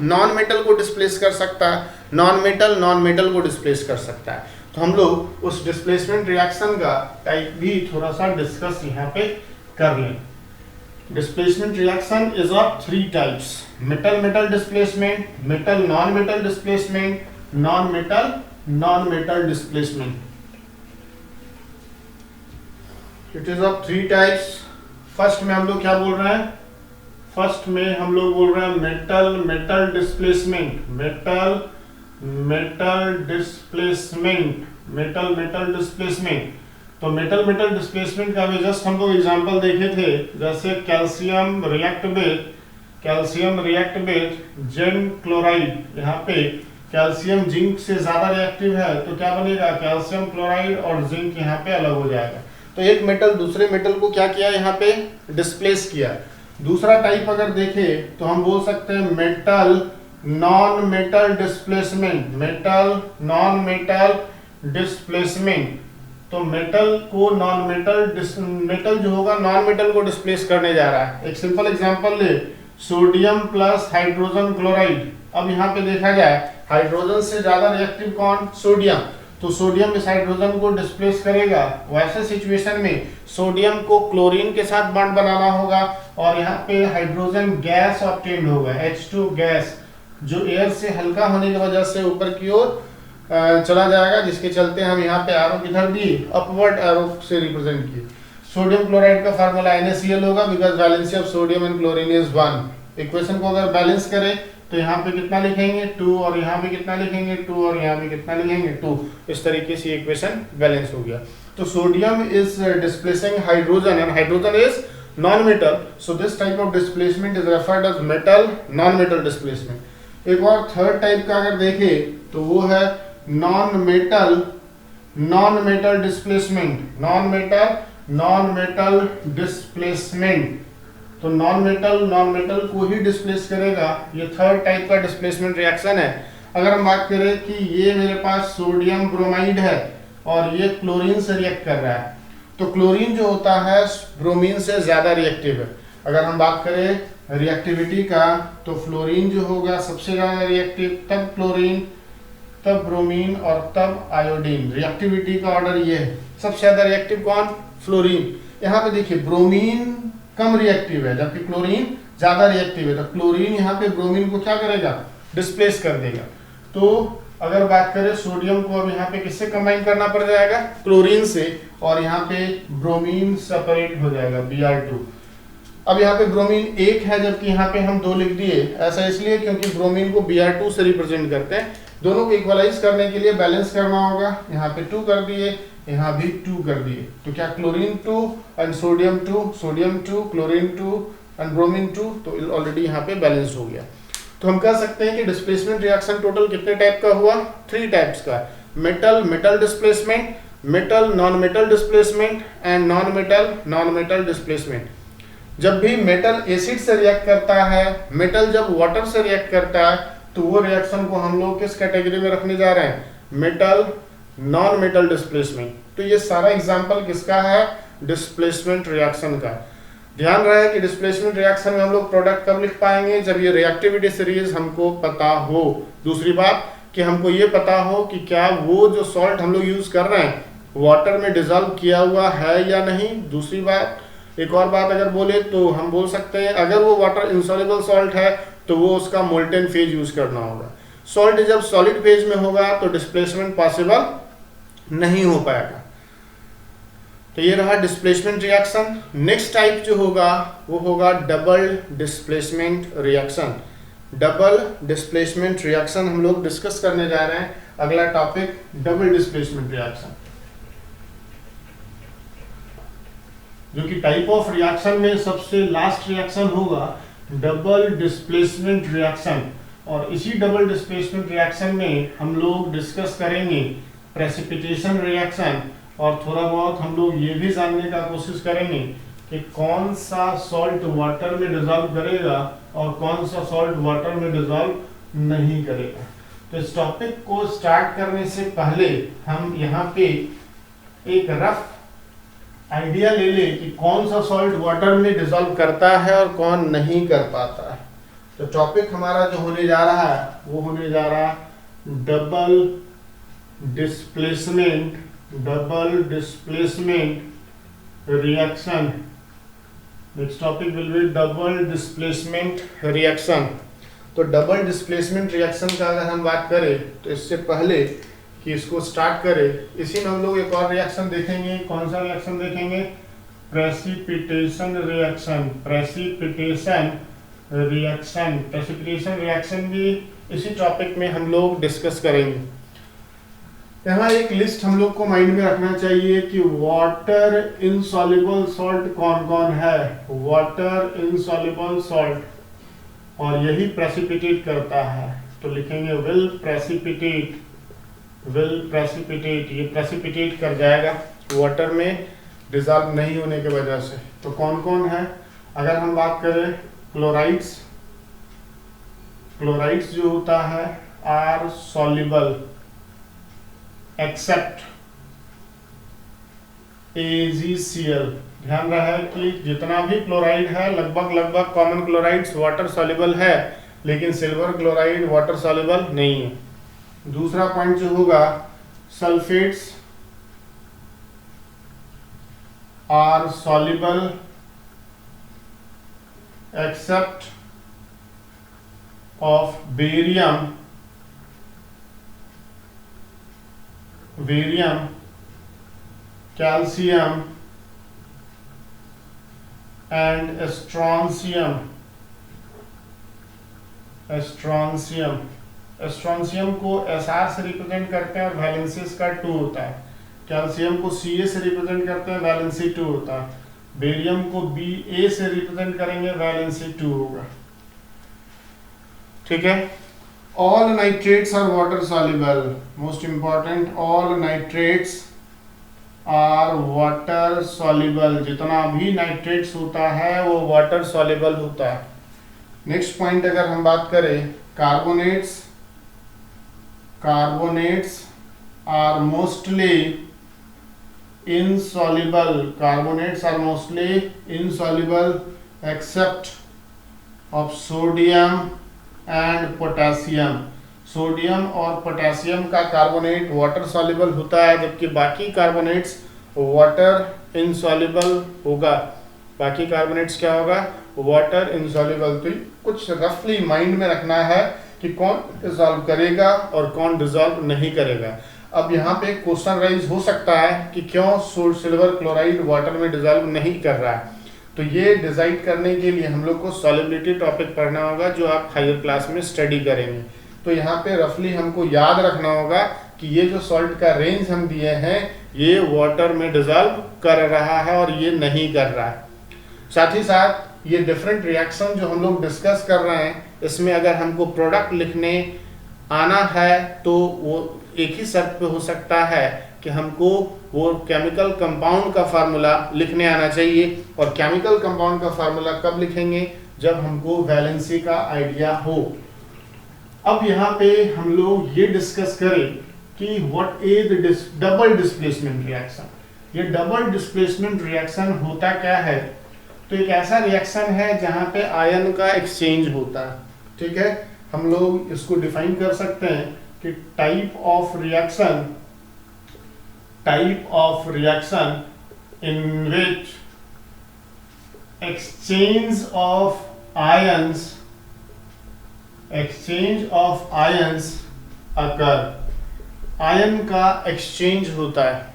नॉन मेटल को डिस्प्लेस कर सकता है, नॉन मेटल को डिस्प्लेस कर सकता है। तो हम लोग उस डिस्प्लेसमेंट रिएक्शन का टाइप भी थोड़ा सा डिस्कस यहाँ पे कर लें। Displacement reaction is of 3 types, metal metal displacement, metal non displacement, non metal displacement. It is of 3 types. First में हम लोग क्या बोल रहे हैं, फर्स्ट में हम लोग बोल रहे हैं मेटल डिस्प्लेसमेंट, मेटल डिस्प्लेसमेंट। तो मेटल डिस्प्लेसमेंट का भी जस्ट हम लोग एग्जांपल देखे थे, जैसे calcium react with zinc chloride. यहाँ पे कैल्शियम जिंक से ज्यादा रिएक्टिव है तो क्या बनेगा कैल्शियम क्लोराइड और जिंक यहाँ पे अलग हो जाएगा। तो एक मेटल दूसरे मेटल को क्या किया यहाँ पे डिस्प्लेस किया। दूसरा टाइप अगर देखें तो हम बोल सकते हैं मेटल नॉन मेटल डिस्प्लेसमेंट। तो मेटल को मेटल जो होगा नॉन मेटल को डिस्प्लेस करने जा रहा है। एक सिंपल एग्जांपल ले, सोडियम प्लस हाइड्रोजन क्लोराइड। अब यहाँ पे देखा जाए हाइड्रोजन से ज्यादा रिएक्टिव कौन, सोडियम, तो सोडियम इस हाइड्रोजन को डिस्प्लेस करेगा। वैसे सिचुएशन में सोडियम को क्लोरीन के साथ बॉन्ड बनाना होगा और यहाँ पे हाइड्रोजन गैस ऑब्टेन होगा, H2 गैस, जो एयर से हल्का होने की वजह से ऊपर की ओर चला जाएगा, जिसके चलते हम यहाँ पे एरो किधर दी, अपवर्ड एरो से रिप्रेजेंट किए। सोडियम क्लोराइड का फार्मूला NaCl होगा because valency of sodium and chlorine is 1। Equation को अगर बैलेंस करें तो यहाँ पे कितना लिखेंगे 2 और यहाँ पे कितना लिखेंगे 2 और यहाँ पे कितना लिखेंगे 2। इस तरीके से इक्वेशन बैलेंस हो गया। तो sodium is displacing hydrogen and hydrogen is non metal, so this type of displacement is referred as metal non metal displacement. एक और थर्ड टाइप का अगर देखें तो वो है non metal displacement. Non metal displacement, तो नॉन मेटल को ही डिस्प्लेस करेगा। ये थर्ड टाइप का डिस्प्लेसमेंट रिएक्शन है। अगर हम बात करें कि ये मेरे पास सोडियम ब्रोमाइड है और ये क्लोरीन से रिएक्ट कर रहा है, तो क्लोरीन जो होता है ब्रोमीन से ज्यादा रिएक्टिव है। अगर हम बात करें रिएक्टिविटी का तो फ्लोरीन जो होगा सबसे ज्यादा रिएक्टिव, तब क्लोरीन, तब ब्रोमीन और तब आयोडीन। रिएक्टिविटी का ऑर्डर ये है। सबसे ज्यादा रिएक्टिव कौन? फ्लोरीन। यहाँ पे देखिए ब्रोमीन कम रिएक्टिव है जबकि क्लोरीन ज्यादा रिएक्टिव है, तो क्लोरीन यहाँ पे ब्रोमीन को क्या करेगा? डिस्प्लेस कर देगा। तो अगर बात करें सोडियम को अब यहाँ पे किससे कंबाइन करना पड़ जाएगा? क्लोरीन से, और यहाँ पे ब्रोमीन सेपरेट हो जाएगा Br2। अब यहाँ पे ब्रोमीन एक है जबकि यहाँ पे हम 2 लिख दिए। ऐसा इसलिए क्योंकि ब्रोमीन को Br2 से रिप्रेजेंट करते हैं। दोनों को इक्वलाइज करने के लिए बैलेंस करना होगा। यहाँ पे 2 कर दिए, यहाँ भी 2 कर दिए, तो क्या chlorine 2 and sodium 2, chlorine 2 and bromine 2, तो ऑलरेडी यहाँ पे बैलेंस हो गया। तो हम कह सकते हैं कि डिस्प्लेसमेंट रिएक्शन टोटल कितने टाइप का हुआ? 3 टाइप्स का। Metal displacement, metal non metal displacement and non metal displacement. जब भी मेटल एसिड से रिएक्ट करता है, मेटल जब वाटर से रिएक्ट करता है, तो वो रिएक्शन को हम लोग किस कैटेगरी में रखने जा रहे हैं? Metal non metal displacement. तो ये सारा एग्जांपल किसका है? डिस्प्लेसमेंट रिएक्शन का। ध्यान रहे कि डिस्प्लेसमेंट रिएक्शन में हम लोग प्रोडक्ट कब लिख पाएंगे? जब ये रिएक्टिविटी सीरीज हमको पता हो। दूसरी बात कि हमको ये पता हो कि क्या वो जो सॉल्ट हम लोग यूज कर रहे हैं वाटर में डिजॉल्व किया हुआ है या नहीं। दूसरी बात, एक और बात अगर बोले तो हम बोल सकते हैं अगर वो वाटर इंसॉल्युबल सॉल्ट है तो वो उसका मोल्टेन फेज यूज करना होगा। सॉल्ट जब सॉलिड फेज में होगा तो डिस्प्लेसमेंट पॉसिबल नहीं हो पाएगा। तो ये रहा डिस्प्लेसमेंट रिएक्शन। नेक्स्ट टाइप जो होगा वो होगा double displacement reaction. Double displacement reaction हम लोग डिस्कस करने जा रहे हैं। अगला टॉपिक डबल डिस्प्लेसमेंट रिएक्शन, जो कि टाइप ऑफ रिएक्शन में सबसे लास्ट रिएक्शन होगा डबल डिस्प्लेसमेंट रिएक्शन। और इसी डबल डिस्प्लेसमेंट रिएक्शन में हम लोग डिस्कस करेंगे प्रेसिपिटेशन रिएक्शन, और थोड़ा बहुत हम लोग ये भी जानने का कोशिश करेंगे कि कौन सा सॉल्ट वाटर में डिजॉल्व करेगा और कौन सा सॉल्ट वाटर में डिजॉल्व नहीं करेगा। तो इस टॉपिक को स्टार्ट करने से पहले हम यहाँ पे एक रफ आइडिया ले ले कि कौन सा सॉल्ट वाटर में डिजॉल्व करता है और कौन नहीं कर पाता है। तो टॉपिक हमारा जो होने जा रहा है वो होने जा रहा है double displacement reaction. Next topic will be double displacement reaction. तो डबल डिस्प्लेसमेंट रिएक्शन का अगर हम बात करें तो इससे पहले कि इसको स्टार्ट करें, इसी में हम लोग एक और रिएक्शन देखेंगे। कौन सा रिएक्शन देखेंगे? Precipitation reaction. प्रेसिपिटेशन रिएक्शन भी इसी टॉपिक में हम लोग डिस्कस करेंगे। यहाँ एक लिस्ट हम लोग को माइंड में रखना चाहिए कि वाटर इनसॉल्युबल सॉल्ट कौन कौन है। वाटर इनसॉल्युबल सॉल्ट, और यही प्रेसिपिटेट करता है, तो लिखेंगे विल प्रेसिपिटेट। ये प्रेसिपिटेट कर जाएगा वाटर में डिजॉल्व नहीं होने की वजह से। तो कौन कौन है? अगर हम बात करें क्लोराइड्स जो होता है आर सॉल्युबल एक्सेप्ट AgCl। ध्यान रहे कि जितना भी क्लोराइड है लगभग कॉमन क्लोराइड्स वाटर सॉल्युबल है, लेकिन सिल्वर क्लोराइड वाटर सॉल्युबल नहीं है। दूसरा पॉइंट जो होगा sulphates are soluble except of barium, calcium and strontium. Strontium को Sr से रिप्रेजेंट करते हैं और वैलेंसी इसका 2 होता है। कैल्शियम को Ca से रिप्रेजेंट करते हैं, वैलेंसी 2 होता है। बेरियम को Ba से रिप्रेजेंट करेंगे, वैलेंसी 2 होगा। ठीक है। All nitrates are water soluble. Most important, all nitrates are water soluble. जितना भी नाइट्रेट्स होता है वो वाटर सॉल्युबल होता है। नेक्स्ट पॉइंट अगर हम बात करें, carbonates are mostly insoluble। Carbonates are mostly insoluble except of sodium and potassium। Sodium और पोटेशियम का कार्बोनेट वाटर सॉल्युबल होता है, जबकि बाकी कार्बोनेट्स वाटर इनसॉल्युबल होगा। बाकी कार्बोनेट्स क्या होगा? Water insoluble. तो कुछ रफली माइंड में रखना है कि कौन डिसॉल्व करेगा और कौन डिसॉल्व नहीं करेगा। अब यहाँ पे क्वेश्चन राइज हो सकता है कि क्यों सिल्वर क्लोराइड वाटर में डिसॉल्व नहीं कर रहा है। तो ये डिसाइड करने के लिए हम लोग को सॉल्युबिलिटी टॉपिक पढ़ना होगा, जो आप हायर क्लास में स्टडी करेंगे। तो यहाँ पे रफली हमको याद रखना होगा कि ये जो सॉल्ट का रेंज हम दिए हैं ये वाटर में डिसॉल्व कर रहा है और ये नहीं कर रहा है। साथ ही साथ ये डिफरेंट रिएक्शन जो हम लोग डिस्कस कर रहे हैं, इसमें अगर हमको प्रोडक्ट लिखने आना है तो वो एक ही शर्त पे हो सकता है कि हमको वो केमिकल कंपाउंड का फार्मूला लिखने आना चाहिए। और केमिकल कंपाउंड का फार्मूला कब लिखेंगे? जब हमको वैलेंसी का आइडिया हो। अब यहाँ पे हम लोग ये डिस्कस करें कि what is the double displacement reaction. ये डबल डिस्प्लेसमेंट रिएक्शन होता क्या है? तो एक ऐसा रिएक्शन है जहाँ पे आयन का एक्सचेंज होता है। ठीक है, हम लोग इसको डिफाइन कर सकते हैं कि type of reaction in which exchange of ions occur. Ion का एक्सचेंज होता है,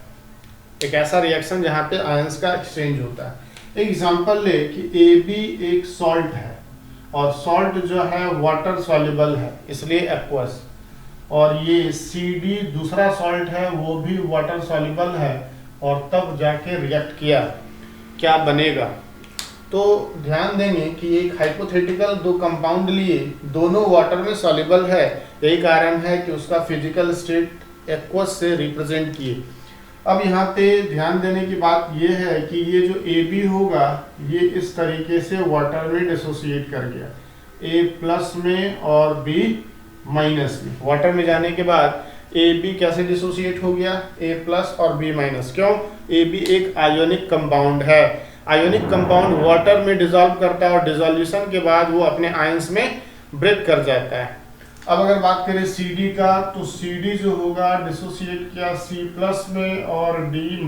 एक ऐसा रिएक्शन जहां पे आयंस का एक्सचेंज होता है। एग्जांपल ले कि AB एक सॉल्ट है और सॉल्ट जो है वाटर सॉल्युबल है, इसलिए एक्वस। और ये CD दूसरा सॉल्ट है, वो भी वाटर सॉल्युबल है, और तब जाके रिएक्ट किया, क्या बनेगा? तो ध्यान देंगे कि एक हाइपोथेटिकल दो कंपाउंड लिए, दोनों वाटर में सॉल्युबल है। यही कारण है कि उसका फिजिकल स्टेट एक्वस से रिप्रेजेंट किए। अब यहाँ पे ध्यान देने की बात यह है कि ये जो AB होगा ये इस तरीके से वाटर में डिसोसिएट कर गया, A+ में और B- में। वाटर में जाने के बाद AB कैसे डिसोसिएट हो गया? A+ और B-। क्यों? AB एक आयोनिक कंपाउंड है। आयोनिक कंपाउंड वाटर में डिसॉल्व करता है और डिसोल्यूशन के बाद वो अपने आयंस में ब्रेक कर जाता है। अब अगर बात करें CD का, तो CD जो होगा डिसोसिएट किया C+ में और D-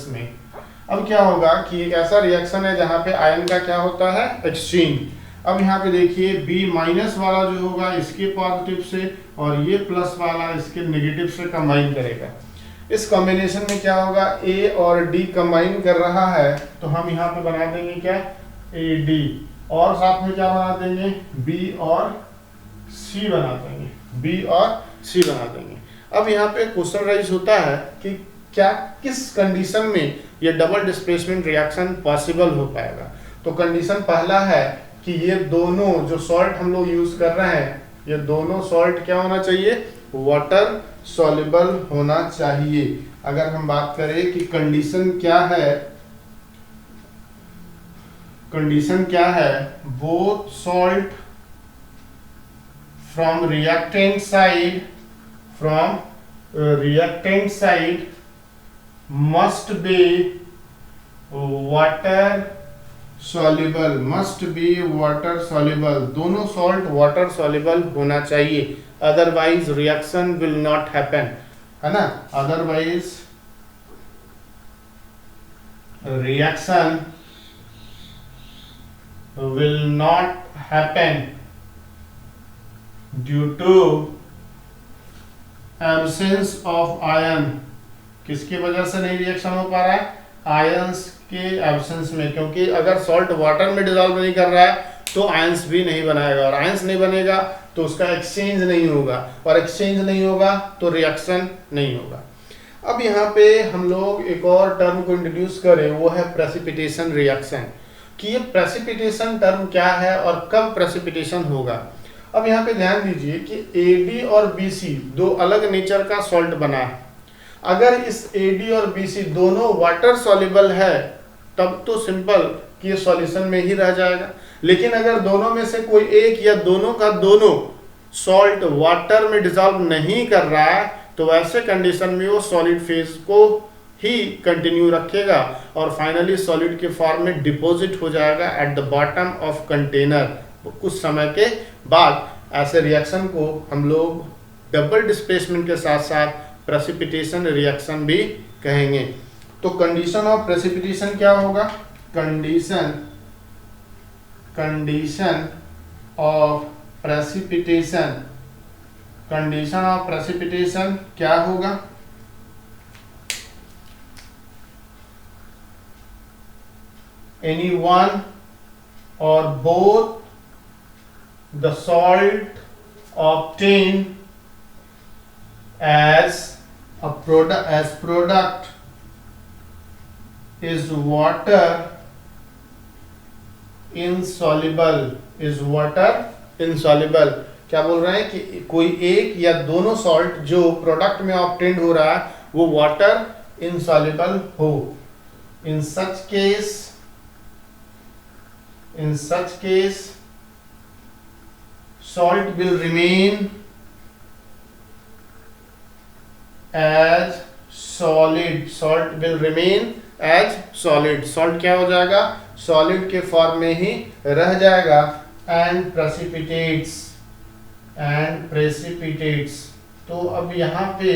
में। अब क्या होगा कि एक ऐसा रिएक्शन है जहां पे आयन का क्या होता है? एक्सचेंज। अब यहाँ पे देखिए B- वाला जो होगा इसके पॉजिटिव से और ये प्लस वाला इसके नेगेटिव से कंबाइन करेगा। इस कॉम्बिनेशन में क्या होगा? A और D कंबाइन कर रहा है, तो हम यहाँ पे बना देंगे क्या? AD। और साथ में क्या बना देंगे? B और C बना देंगे। अब यहाँ पे क्वेश्चन राइज होता है कि क्या किस कंडीशन में ये डबल डिस्प्लेसमेंट रिएक्शन पॉसिबल हो पाएगा? तो कंडीशन पहला है कि ये दोनों जो सॉल्ट हम लोग यूज कर रहे हैं, ये दोनों सॉल्ट क्या होना चाहिए? वाटर सॉल्युबल होना चाहिए। अगर हम बात करें कि कंडीशन क्या है, both salt from reactant side must be water soluble। दोनों सॉल्ट वाटर सॉल्युबल होना चाहिए, otherwise reaction will not happen, है ना? Otherwise reaction will not happen due to absence of ion. किसकी वजह से नहीं रिएक्शन हो पा रहा है? आयंस के एब्सेंस में, क्योंकि अगर सॉल्ट वाटर में डिजॉल्व नहीं कर रहा है तो आयंस भी नहीं बनाएगा, और आयंस नहीं बनेगा तो उसका एक्सचेंज नहीं होगा, और एक्सचेंज नहीं होगा तो रिएक्शन नहीं होगा। अब यहाँ पे हम लोग एक और टर्म को इंट्रोड्यूस करें, वो है प्रेसिपिटेशन रिएक्शन, कि ये प्रेसिपिटेशन टर्म क्या है और कब प्रेसिपिटेशन होगा। अब यहाँ पे ध्यान दीजिए कि AD और BC दो अलग नेचर का सॉल्ट बना है। अगर इस AD और BC दोनों वाटर सॉल्युबल है तब तो सिंपल कि ये सॉल्यूशन में ही रह जाएगा, लेकिन अगर दोनों में से कोई एक या दोनों का दोनों सॉल्ट वाटर में डिसॉल्व नहीं कर रहा है तो वैसे कंडीशन में वो सॉलिड फेज को ही कंटिन्यू रखेगा और फाइनली सॉलिड के फॉर्म में डिपॉजिट हो जाएगा at the bottom of container. कुछ समय के बाद ऐसे रिएक्शन को हम लोग डबल डिस्प्लेसमेंट के साथ साथ प्रेसिपिटेशन रिएक्शन भी कहेंगे। तो कंडीशन ऑफ प्रेसिपिटेशन क्या होगा? Condition of precipitation, condition of precipitation क्या होगा? एनी वन और both the salt obtained as product is water insoluble, क्या बोल रहे हैं कि कोई एक या दोनों सॉल्ट जो प्रोडक्ट में ऑब्टेन्ड हो रहा है वो वाटर इनसॉल्युबल हो। In such case salt will remain as solid, salt क्या हो जाएगा? सॉलिड के फॉर्म में ही रह जाएगा। And precipitates. तो अब यहाँ पे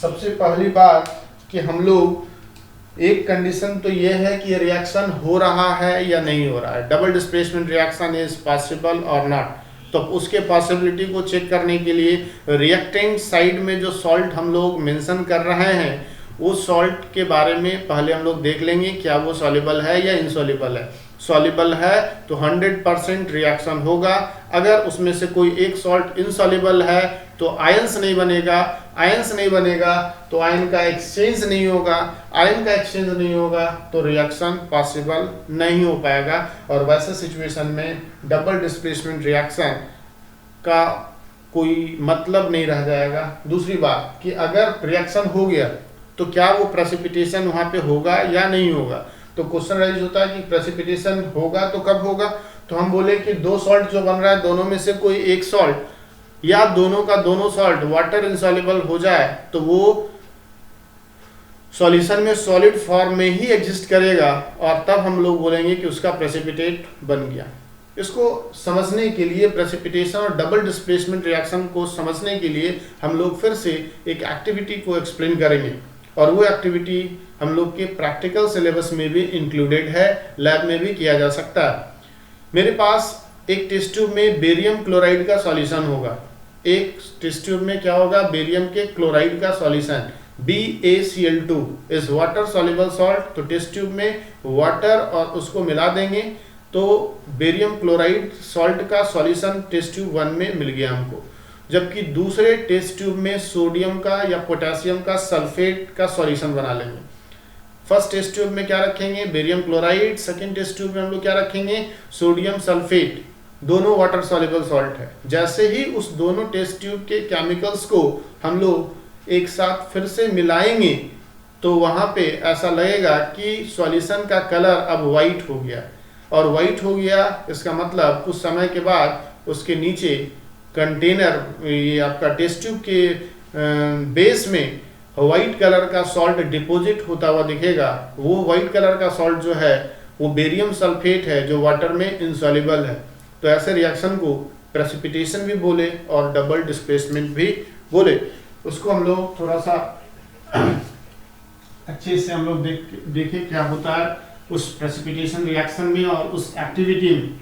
सबसे पहली बात कि हम लोग एक कंडीशन तो ये है कि रिएक्शन हो रहा है या नहीं हो रहा है, double displacement reaction is possible और नॉट। तो उसके पॉसिबिलिटी को चेक करने के लिए रिएक्टेंट साइड में जो सॉल्ट हम लोग मेंशन कर रहे हैं उस सॉल्ट के बारे में पहले हम लोग देख लेंगे क्या वो सॉल्युबल है या इनसॉल्युबल है। सॉल्युबल है तो 100% रिएक्शन होगा। अगर उसमें से कोई एक सॉल्ट इनसॉल्युबल है तो आयंस नहीं बनेगा तो आयन का एक्सचेंज नहीं होगा, तो रिएक्शन पॉसिबल नहीं हो पाएगा और वैसे सिचुएशन में डबल डिस्प्लेसमेंट रिएक्शन का कोई मतलब नहीं रह जाएगा। दूसरी बात कि अगर रिएक्शन हो गया तो क्या वो प्रेसिपिटेशन वहां पे होगा या नहीं होगा। तो क्वेश्चन राइज होता है कि प्रेसिपिटेशन होगा तो कब होगा। तो हम बोले कि दो सॉल्ट जो बन रहा है दोनों में से कोई एक सॉल्ट या दोनों का दोनों सॉल्ट वाटर इनसॉल्युबल हो जाए तो वो सॉल्यूशन में सॉलिड फॉर्म में ही एग्जिस्ट करेगा और तब हम लोग बोलेंगे कि उसका प्रेसिपिटेट बन गया। इसको समझने के लिए प्रेसिपिटेशन और डबल डिस्प्लेसमेंट रिएक्शन को समझने के लिए हम लोग फिर से एक एक्टिविटी को एक्सप्लेन करेंगे और वो एक्टिविटी हम लोग के प्रैक्टिकल सिलेबस में भी इंक्लूडेड है, लैब में भी किया जा सकता है। मेरे पास एक टेस्ट ट्यूब में बेरियम क्लोराइड का सॉल्यूशन होगा। एक टेस्ट ट्यूब में क्या होगा? बेरियम के क्लोराइड का solution BaCl2 is water soluble salt. तो टेस्ट ट्यूब में वाटर और उसको मिला देंगे तो बेरियम क्लोराइड सॉल्ट का सॉल्यूशन टेस्ट ट्यूब 1 में मिल गया हमको। जबकि दूसरे टेस्ट ट्यूब में सोडियम का या पोटेशियम का सल्फेट का सॉल्यूशन बना लेंगे। फर्स्ट टेस्ट ट्यूब में क्या रखेंगे? Barium chloride. Second test tube में हम लोग क्या रखेंगे? Sodium sulphate. दोनों वाटर सॉल्युबल सॉल्ट है। जैसे ही उस दोनों टेस्ट ट्यूब के केमिकल्स को हम लोग एक साथ फिर से मिलाएंगे तो वहां पे ऐसा लगेगा कि सॉल्यूशन का कलर अब वाइट हो गया, और वाइट हो गया इसका मतलब कुछ समय के बाद उसके नीचे कंटेनर ये आपका टेस्ट ट्यूब के बेस में व्हाइट कलर का सॉल्ट डिपॉजिट होता हुआ दिखेगा। वो व्हाइट कलर का सॉल्ट जो है वो बेरियम सल्फेट है जो वाटर में इनसॉल्युबल है। तो ऐसे रिएक्शन को प्रेसिपिटेशन भी बोले और डबल डिस्प्लेसमेंट भी बोले। उसको हम लोग थोड़ा सा अच्छे से हम लोग देखें क्या होता है उस प्रेसिपिटेशन रिएक्शन में और उस एक्टिविटी में।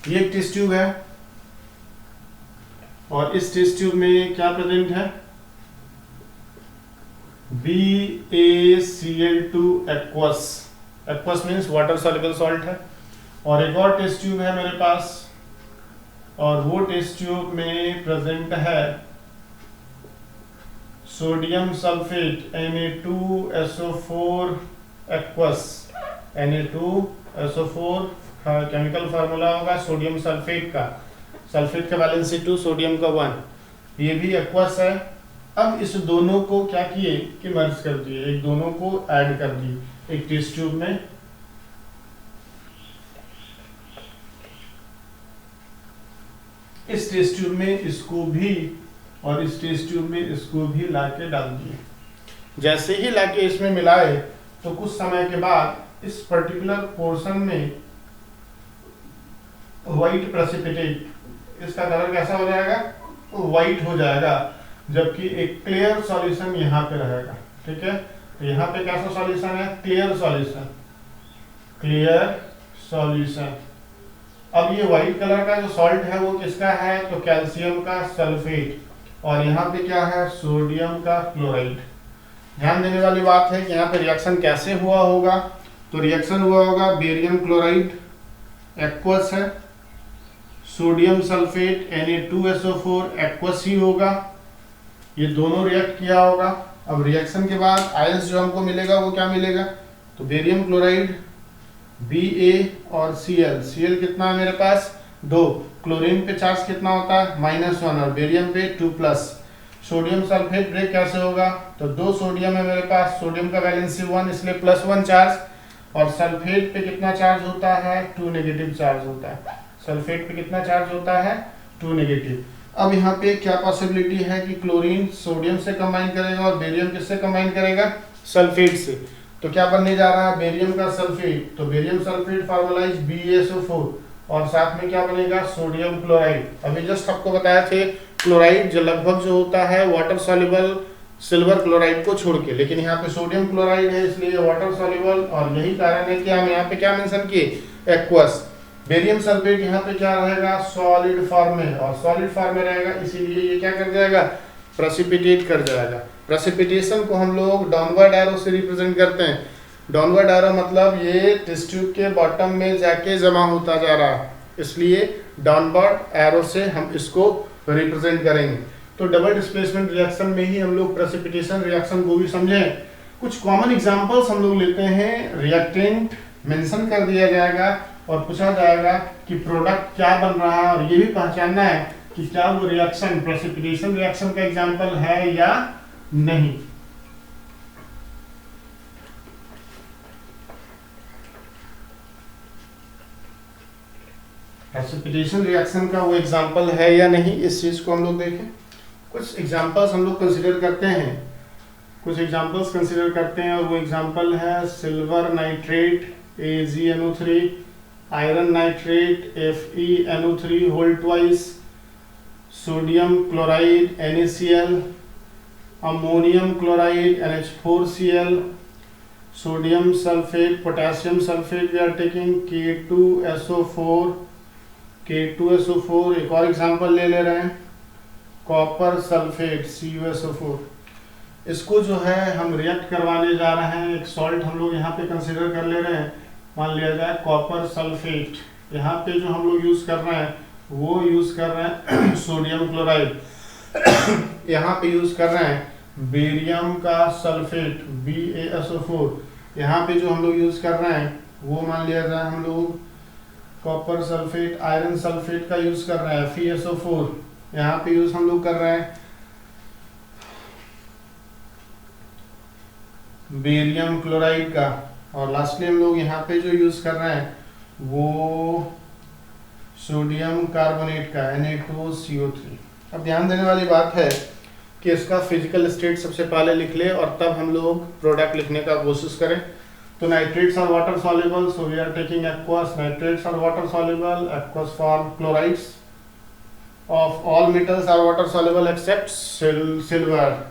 ये एक टेस्ट ट्यूब है, और इस टेस्ट ट्यूब में क्या प्रेजेंट है, BaCl2 aqueous, aqueous means water soluble salt है। और एक और टेस्ट ट्यूब है मेरे पास, और वो टेस्ट ट्यूब में प्रेजेंट है sodium sulphate Na2SO4 aqueous, Na2SO4 chemical formula होगा सोडियम सल्फेट का, सल्फेट का वैलेंसी 2, सोडियम का 1, ये भी एक्वस है। अब इस दोनों को क्या किए कि मर्ज कर दिए, एक दोनों को ऐड कर दिए एक टेस्ट ट्यूब में। इस टेस्ट ट्यूब में इसको भी और इस टेस्ट ट्यूब में इसको भी लाके डाल दिए। जैसे ही लाके इसमें मिलाए तो कुछ समय के बाद इस पर्टिकुलर पोर्शन में व्हाइट प्रेसिपिटेट, इसका कलर कैसा हो जाएगा, व्हाइट हो जाएगा, जबकि एक क्लियर सॉल्यूशन यहाँ पे रहेगा। ठीक है, तो यहाँ पे कैसा सॉल्यूशन है, क्लियर सॉल्यूशन, क्लियर सॉल्यूशन। अब ये व्हाइट कलर का जो सॉल्ट है वो किसका है, तो कैल्शियम का सल्फेट, और यहाँ पे क्या है, सोडियम का क्लोराइड। ध्यान देने वाली बात है कि यहाँ पे रिएक्शन कैसे हुआ होगा, तो रिएक्शन हुआ होगा बेरियम क्लोराइड एक्वस है, सोडियम सल्फेट Na2SO4 एक्वस ही होगा, ये दोनों रिएक्ट किया होगा। अब रिएक्शन के बाद आयंस जो हमको मिलेगा वो क्या मिलेगा, तो बेरियम क्लोराइड Ba और Cl कितना है मेरे पास 2, क्लोरीन पे चार्ज कितना होता है -1 और बेरियम पे 2+। सोडियम सल्फेट ब्रेक कैसे होगा, तो 2 सोडियम है मेरे पास, सोडियम का वैलेंसी 1 इसलिए +1 चार्ज, और सल्फेट पे कितना चार्ज होता है, 2 नेगेटिव चार्ज होता है। सल्फेट पे कितना चार्ज होता है, 2 नेगेटिव। अब यहाँ पे क्या पॉसिबिलिटी है कि क्लोरीन सोडियम से कंबाइन करेगा और बेरियम किससे कंबाइन करेगा, सल्फेट से। तो क्या बनने जा रहा है, बेरियम का सल्फेट, तो barium sulphate formula is BaSO4, और साथ में क्या बनेगा, सोडियम क्लोराइड। अभी जस्ट आपको बताया थे क्लोराइड जो लगभग जो होता है वाटर सॉल्युबल सिल्वर क्लोराइड को छोड़ के, लेकिन यहाँ पे सोडियम क्लोराइड है इसलिए वाटर सॉल्युबल, और यही कारण है कि हम यहाँ पे क्या मेंशन किए, एक्वस। बेरियम सल्फेट यहाँ पे क्या रहेगा, सॉलिड फॉर्म में, और सॉलिड फॉर्म में रहेगा इसीलिए ये क्या कर जाएगा, प्रेसिपिटेट कर जाएगा। प्रेसिपिटेशन को हम लोग डाउनवर्ड एरो से रिप्रेजेंट करते हैं। डाउनवर्ड एरो मतलब ये टेस्ट ट्यूब के बॉटम में जाके जमा होता जा रहा है, इसलिए डाउनवर्ड एरो से हम इसको रिप्रेजेंट करेंगे। तो डबल डिस्प्लेसमेंट रिएक्शन में ही हम लोग प्रेसिपिटेशन रिएक्शन को भी समझें। कुछ कॉमन एग्जांपल्स हम लोग लेते हैं, रिएक्टेंट मेंशन कर दिया जाएगा और पूछा जाएगा कि प्रोडक्ट क्या बन रहा है, और ये भी पहचानना है कि क्या वो रिएक्शन प्रेसिपिटेशन रिएक्शन का एग्जांपल है या नहीं। प्रेसिपिटेशन रिएक्शन का वो एग्जांपल है या नहीं, इस चीज को हम लोग देखें। कुछ एग्जांपल्स हम लोग कंसीडर करते हैं, कुछ एग्जांपल्स कंसीडर करते हैं, और वो एग्जांपल है silver nitrate AgNO3, iron nitrate FeNO3 whole twice, sodium chloride NaCl, ammonium chloride NH4Cl, sodium sulphate, potassium sulphate we are taking K2SO4, K2SO4। एक और एग्जांपल ले रहे हैं, कॉपर सल्फेट CuSO4। इसको जो है हम रिएक्ट करवाने जा रहे हैं, एक सॉल्ट हम लोग यहाँ पे कंसीडर कर ले रहे हैं, मान लिया जाए कॉपर सल्फेट। यहाँ पे जो हम लोग यूज कर रहे हैं वो यूज कर रहे हैं सोडियम क्लोराइड, यहाँ पे यूज कर रहे हैं बेरियम का सल्फेट BaSO4। यहाँ पे जो हम लोग यूज कर रहे हैं वो मान लिया जाए हम लोग कॉपर सल्फेट, आयरन सल्फेट का यूज कर रहे हैं FeSO4। यहाँ पे यूज हम लोग कर रहे हैं बेरियम क्लोराइड का, और लास्टली हम लोग यहाँ पे जो यूज कर रहे हैं वो सोडियम कार्बोनेट का Na2CO3। अब ध्यान देने वाली बात है कि इसका फिजिकल स्टेट सबसे पहले लिख ले और तब हम लोग प्रोडक्ट लिखने का कोशिश करें। तो nitrates are water soluble, so we are taking aqueous. Nitrates are water soluble, aqueous form. Chlorides of all metals are water soluble except silver.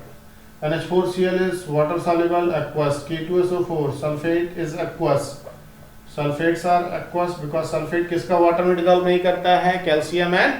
NH4Cl is water soluble, aqueous. K2SO4 sulfate is aqueous. Sulfates are aqueous because sulfate किसका water में dissolve नहीं करता है, calcium and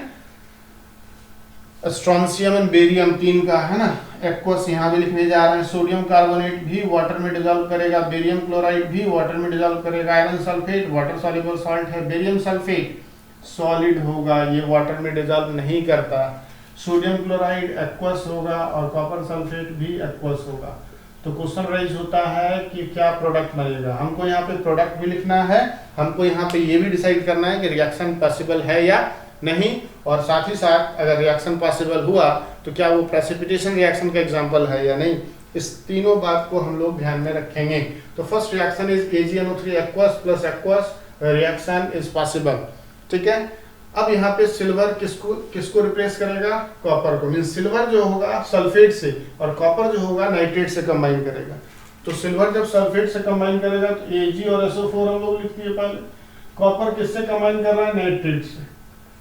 strontium and barium 3 का है ना, aqueous यहाँ भी लिखने जा रहे हैं। सोडियम कार्बोनेट भी वाटर में डिजोल्व करेगा, बेरियम क्लोराइड भी वाटर में डिजोल्व करेगा, iron sulphate water soluble salt है, बेरियम सल्फेट सॉलिड होगा, ये वाटर में डिजोल्व नहीं करता। सोडियम क्लोराइड एक्वस होगा और कॉपर सल्फेट भी एक्वस होगा। तो क्वेश्चन राइज होता है कि क्या प्रोडक्ट बनेगा। हमको यहाँ पे प्रोडक्ट भी लिखना है, हमको यहाँ पे ये भी डिसाइड करना है कि रिएक्शन पॉसिबल है या नहीं, और साथ ही साथ अगर रिएक्शन पॉसिबल हुआ तो क्या वो प्रेसिपिटेशन रिएक्शन का एग्जांपल है या नहीं। इस तीनों बात को हम लोग ध्यान में रखेंगे। तो first reaction is AgNO3 aqueous plus aqueous reaction is possible, ठीक है। अब यहाँ पे सिल्वर किसको रिप्लेस करेगा, कॉपर को। मीन सिल्वर जो होगा सल्फेट से और कॉपर जो होगा नाइट्रेट से कंबाइन करेगा। तो सिल्वर जब सल्फेट से कंबाइन करेगा तो Ag और SO4 हम लोग लिख दिए पहले। कॉपर किससे कंबाइन कर रहा है, नाइट्रेट से,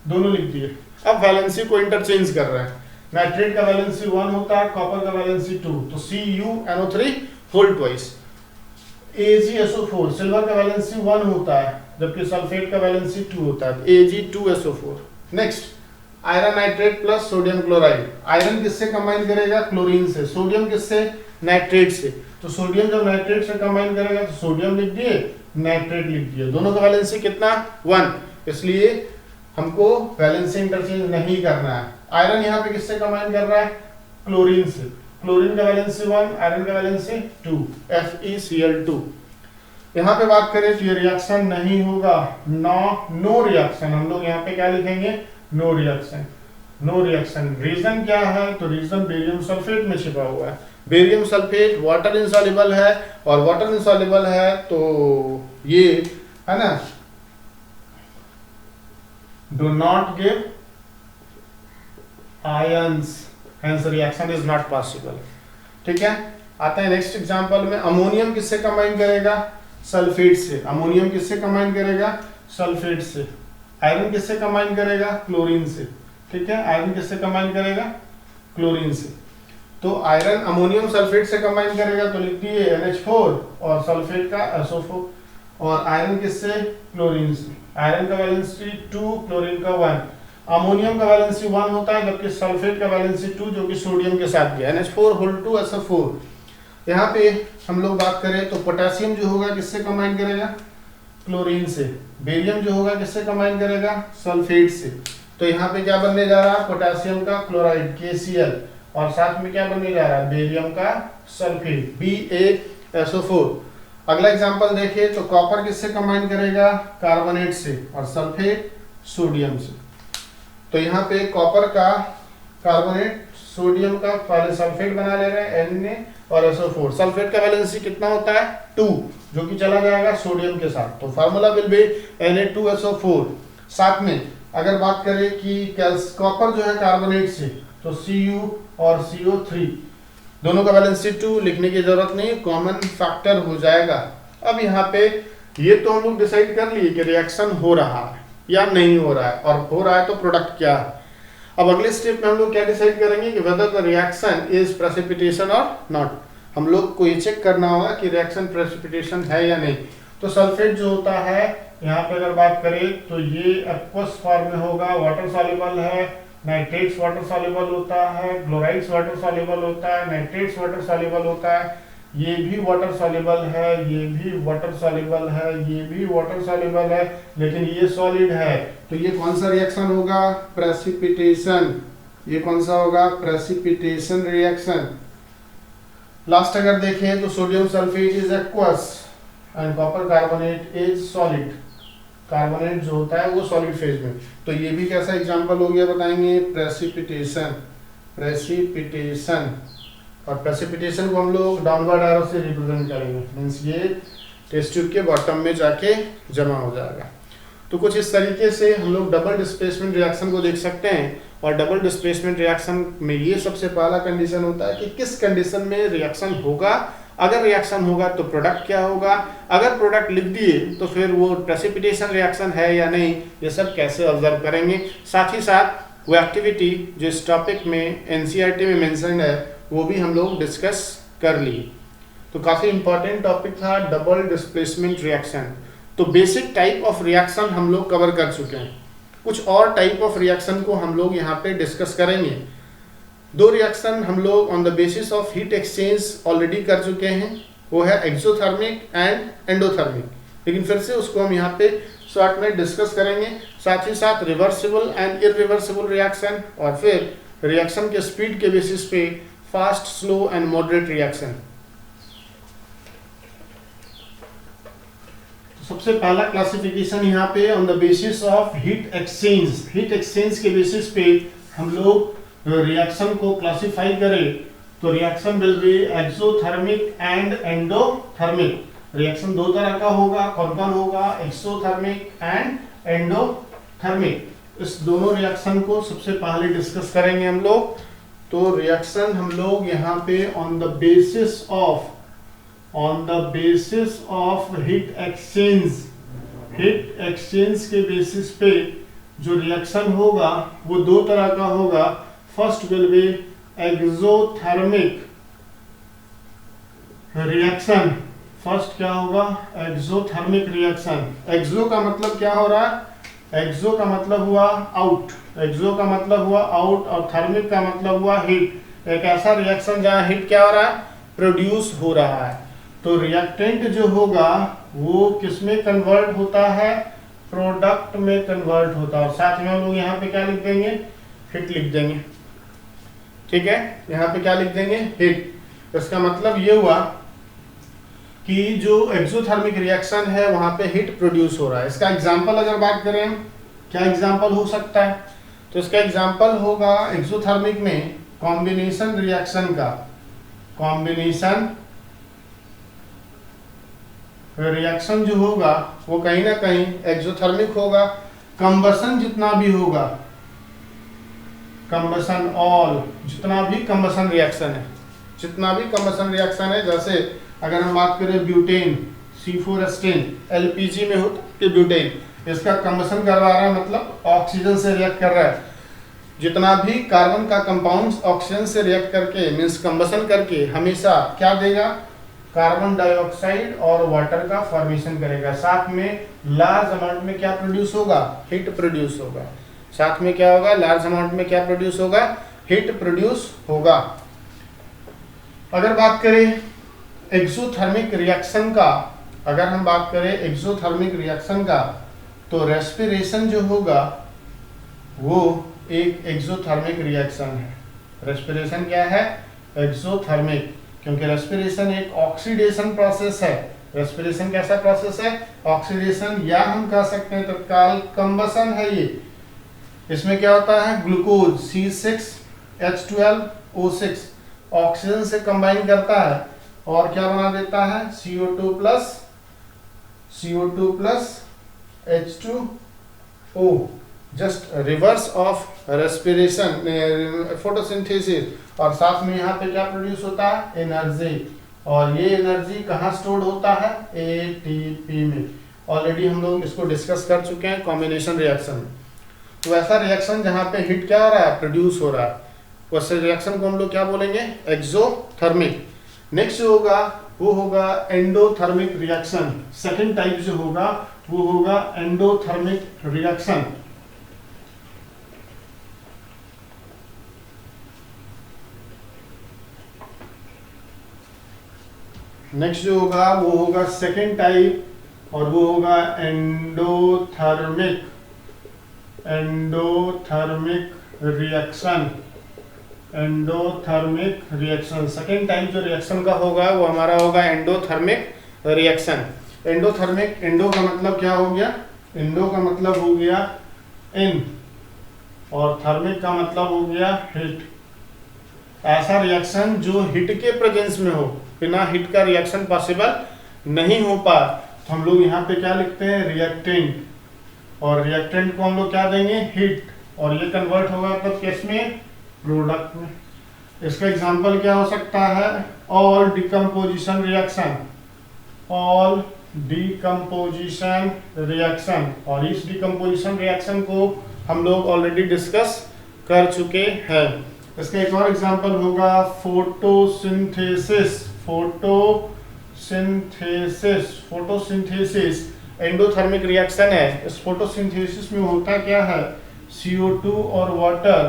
दोनों लिख दिए। अब वैलेंसी को इंटरचेंज कर रहा है, नाइट्रेट का वैलेंसी 1 होता है, कॉपर का वैलेंसी 2, तो CuNO3 whole twice. AgSO4 silver का वैलेंसी 1 होता है जबकि सल्फेट का वैलेंसी 2 होता है, Ag2SO4। Next iron nitrate plus sodium chloride. Iron किससे कंबाइन करेगा, क्लोरीन से। सोडियम किससे, नाइट्रेट से। तो सोडियम जब नाइट्रेट से कंबाइन करेगा तो सोडियम लिख दिए, नाइट्रेट लिख दिए, दोनों का वैलेंसी कितना 1, इसलिए हमको वैलेंसी इंटरचेंज नहीं करना है। आयरन यहाँ पे किससे कंबाइन कर रहा है, क्लोरीन से। क्लोरीन का वैलेंसी 1, आयरन का वैलेंसी 2, FeCl2। यहाँ पे बात करें तो ये रिएक्शन नहीं होगा, नो रिएक्शन। हम लोग यहाँ पे क्या लिखेंगे, no reaction, no reaction. Reason क्या है, तो रीजन बेरियम सल्फेट में छिपा हुआ है। बेरियम सल्फेट वाटर इनसॉल्युबल है, और वाटर इनसॉल्युबल है तो ये है ना, do not give ions, hence reaction is not possible, ठीक है। आता है नेक्स्ट एग्जांपल में। अमोनियम किससे कंबाइन करेगा, सल्फेट से। अमोनियम किससे कंबाइन करेगा, सल्फेट से। आयरन किससे कंबाइन करेगा, क्लोरीन से, ठीक है। आयरन किससे कंबाइन करेगा, क्लोरीन से। तो आयरन अमोनियम सल्फेट से कंबाइन करेगा तो लिख दिए NH4 और सल्फेट का SO4। और आयरन किससे, क्लोरीन से। आयरन का वैलेंसी 2, क्लोरीन का 1। अमोनियम का वैलेंसी 1 होता है जबकि सल्फेट का वैलेंसी 2 जो कि सोडियम के साथ गया, NH4 यहाँ पे हम लोग बात करें तो पोटेशियम जो होगा किससे कंबाइन करेगा, क्लोरीन से। बेरियम जो होगा किससे कंबाइन करेगा, सल्फेट से। तो यहाँ पे क्या बनने जा रहा है, पोटेशियम का क्लोराइड KCl, और साथ में क्या बनने जा रहा है, बेरियम का सल्फेट BaSO4। अगला एग्जांपल देखिए तो कॉपर किससे कंबाइन करेगा, कार्बोनेट से, और सल्फेट सोडियम से। तो यहाँ पे कॉपर का कार्बोनेट, सोडियम का पहले सल्फेट बना ले रहे हैं Na और SO4। सल्फेट का वैलेंसी कितना होता है 2, जो कि चला जाएगा सोडियम के साथ, तो फार्मूला विल बी Na2SO4। साथ में अगर बात करें कि कॉपर जो है कार्बोनेट से, तो Cu और CO3 दोनों का वैलेंसी 2, लिखने की जरूरत नहीं, कॉमन फैक्टर हो जाएगा। अब यहाँ पे ये तो हम लोग डिसाइड कर लिए कि रिएक्शन हो रहा है या नहीं हो रहा है, और हो रहा है तो प्रोडक्ट क्या है। अब अगले स्टेप में हम लोग क्या डिसाइड करेंगे कि whether the reaction is precipitation और नॉट। हम लोग को ये चेक करना होगा कि रिएक्शन प्रेसिपिटेशन है या नहीं। तो सल्फेट जो होता है यहाँ पे अगर बात करें तो ये एक्वस फॉर्म में होगा, वाटर सॉल्युबल है। नाइट्रेट्स वाटर सॉल्युबल होता है, क्लोराइड्स वाटर सॉल्युबल होता है, नाइट्रेट्स वाटर सॉल्युबल होता है, ये भी वाटर सॉल्युबल है, ये भी वाटर सॉल्युबल है, ये भी वाटर सॉल्युबल है, लेकिन ये सॉलिड है। तो ये कौन सा रिएक्शन होगा, प्रेसिपिटेशन। ये कौन सा होगा, प्रेसिपिटेशन रिएक्शन। लास्ट अगर देखें तो sodium sulphate is aqueous and copper carbonate is solid. Carbonate जो होता है वो सॉलिड फेज में। तो ये भी कैसा एग्जांपल हो गया बताएंगे, प्रेसिपिटेशन। प्रेसिपिटेशन, और प्रेसिपिटेशन को हम लोग डाउनवर्ड एरो से रिप्रेजेंट करेंगे, मींस ये टेस्ट ट्यूब के बॉटम में जाके जमा हो जाएगा। तो कुछ इस तरीके से हम लोग डबल डिस्प्लेसमेंट रिएक्शन को देख सकते हैं। और डबल डिस्प्लेसमेंट रिएक्शन में ये सबसे पहला कंडीशन होता है कि किस कंडीशन में रिएक्शन होगा। अगर रिएक्शन होगा तो प्रोडक्ट क्या होगा, अगर प्रोडक्ट लिख दिए तो फिर वो प्रेसिपिटेशन रिएक्शन है या नहीं, ये सब कैसे ऑब्जर्व करेंगे। साथ ही साथ वो एक्टिविटी जो इस टॉपिक में NCERT में मेंशन है वो भी हम लोग डिस्कस कर लिए। तो काफ़ी इंपॉर्टेंट टॉपिक था डबल डिस्प्लेसमेंट रिएक्शन। तो बेसिक टाइप ऑफ रिएक्शन हम लोग कवर कर चुके हैं। कुछ और टाइप ऑफ रिएक्शन को हम लोग यहाँ पे डिस्कस करेंगे। 2 रिएक्शन हम लोग on the basis of heat exchange already कर चुके हैं, वो है एक्सोथर्मिक एंड एंडोथर्मिक, लेकिन फिर से उसको हम यहाँ पे शॉर्ट में डिस्कस करेंगे। साथ ही साथ रिवर्सिबल एंड इरिवर्सिबल रिएक्शन, और फिर रिएक्शन के स्पीड के बेसिस पे fast, slow and moderate reaction. सबसे पहला क्लासिफिकेशन यहाँ पे on the basis of heat exchange, heat exchange के बेसिस पे हम लोग रिएक्शन को क्लासिफाई करें तो reaction will be exothermic and endothermic. Reaction 2 तरह का होगा, कौन कौन होगा, एक्सोथर्मिक एंड एंडोथर्मिक। इस दोनों रिएक्शन को सबसे पहले डिस्कस करेंगे हम लोग। तो रिएक्शन हम लोग यहाँ पे on the basis of heat exchange के बेसिस पे जो रिएक्शन होगा वो 2 तरह का होगा। First will be exothermic reaction. First क्या होगा, एक्सोथर्मिक रिएक्शन। एक्सो का मतलब क्या हो रहा है, एक्सो का मतलब हुआ आउट, एक्सो का मतलब हुआ आउट, और थर्मिक का मतलब हुआ हीट। एक ऐसा रिएक्शन जहां हीट क्या हो रहा है, प्रोड्यूस हो रहा है। तो रिएक्टेंट जो होगा वो किस में कन्वर्ट होता है, प्रोडक्ट में कन्वर्ट होता है। और साथ में हम लोग यहाँ पे क्या लिख देंगे, हीट लिख देंगे। ठीक है, यहाँ पे क्या लिख देंगे, हीट। इसका मतलब ये हुआ कि जो एक्सोथर्मिक रिएक्शन है वहां पे हीट प्रोड्यूस हो रहा है। इसका एग्जांपल अगर बात करें, क्या एग्जांपल हो सकता है, तो इसका एग्जांपल होगा एक्सोथर्मिक में कॉम्बिनेशन रिएक्शन का, कॉम्बिनेशन रिएक्शन जो होगा वो कहीं ना कहीं एक्सोथर्मिक होगा। कंबसन जितना भी होगा, कंबसन ऑल, जितना भी कंबसन रिएक्शन है, जितना भी कंबसन रिएक्शन है, जैसे अगर हम बात करें ब्यूटेन, C4H10 LPG में होता है ब्यूटेन, इसका कंबसन करवा रहा है, मतलब ऑक्सीजन से रिएक्ट कर रहा है। जितना भी कार्बन का कंपाउंड ऑक्सीजन से रिएक्ट करके मीन्स कंबसन करके हमेशा क्या देगा, कार्बन डाइऑक्साइड और वाटर का फॉर्मेशन करेगा। साथ में लार्ज अमाउंट में क्या प्रोड्यूस होगा, हीट प्रोड्यूस होगा। साथ में क्या होगा, लार्ज अमाउंट में क्या प्रोड्यूस होगा, हीट प्रोड्यूस होगा। अगर बात करें एक्सोथर्मिक रिएक्शन का, अगर हम बात करें एक्सोथर्मिक रिएक्शन का, तो रेस्पिरेशन जो होगा वो एक एक्सोथर्मिक रिएक्शन है। रेस्पिरेशन क्या है, एक्सोथर्मिक, क्योंकि रेस्पिरेशन एक ऑक्सीडेशन प्रोसेस है। रेस्पिरेशन कैसा प्रोसेस है, ऑक्सीडेशन, या हम कह सकते हैं तत्काल कंबसन है ये। इसमें क्या होता है, ग्लूकोज C6H12O6 ऑक्सीजन से कंबाइन करता है और क्या बना देता है, CO2 plus H2O, just reverse of respiration, photosynthesis. और साथ में यहाँ पे क्या प्रोड्यूस होता है, एनर्जी, और ये एनर्जी कहाँ स्टोर्ड होता है, ATP में। ऑलरेडी हम लोग इसको डिस्कस कर चुके हैं कॉम्बिनेशन रिएक्शन में। तो ऐसा रिएक्शन जहाँ पे हीट क्या हो रहा है, प्रोड्यूस हो रहा है, वैसे रिएक्शन को हम लोग क्या बोलेंगे, एक्सोथर्मिक। नेक्स्ट होगा वो होगा एंडोथर्मिक रिएक्शन। सेकंड टाइप जो होगा वो होगा एंडोथर्मिक रिएक्शन। नेक्स्ट जो होगा वो होगा सेकंड टाइप, और वो होगा endothermic reaction. Endothermic reaction second type जो रिएक्शन का होगा वो हमारा होगा एंडोथर्मिक रिएक्शन। एंडोथर्मिक, एंडो का मतलब क्या हो गया, एंडो का मतलब हो गया इन, और थर्मिक का मतलब हो गया हीट। ऐसा रिएक्शन जो हीट के प्रेजेंस में हो, बिना हीट का रिएक्शन पॉसिबल नहीं हो पा, तो हम लोग यहाँ पे क्या लिखते हैं, रिएक्टेंट, और रिएक्टेंट को हम लोग क्या देंगे, हीट, और ये कन्वर्ट होगा तब किस में, प्रोडक्ट में। इसका एग्जांपल क्या हो सकता है, all decomposition reaction, all decomposition reaction. और इस डिकम्पोजिशन रिएक्शन को हम लोग ऑलरेडी डिस्कस कर चुके हैं। इसका एक और एग्जांपल होगा फोटोसिंथेसिस। फोटोसिंथेसिस एंडोथर्मिक रिएक्शन है। इस फोटोसिंथेसिस में होता क्या है, CO2 और वाटर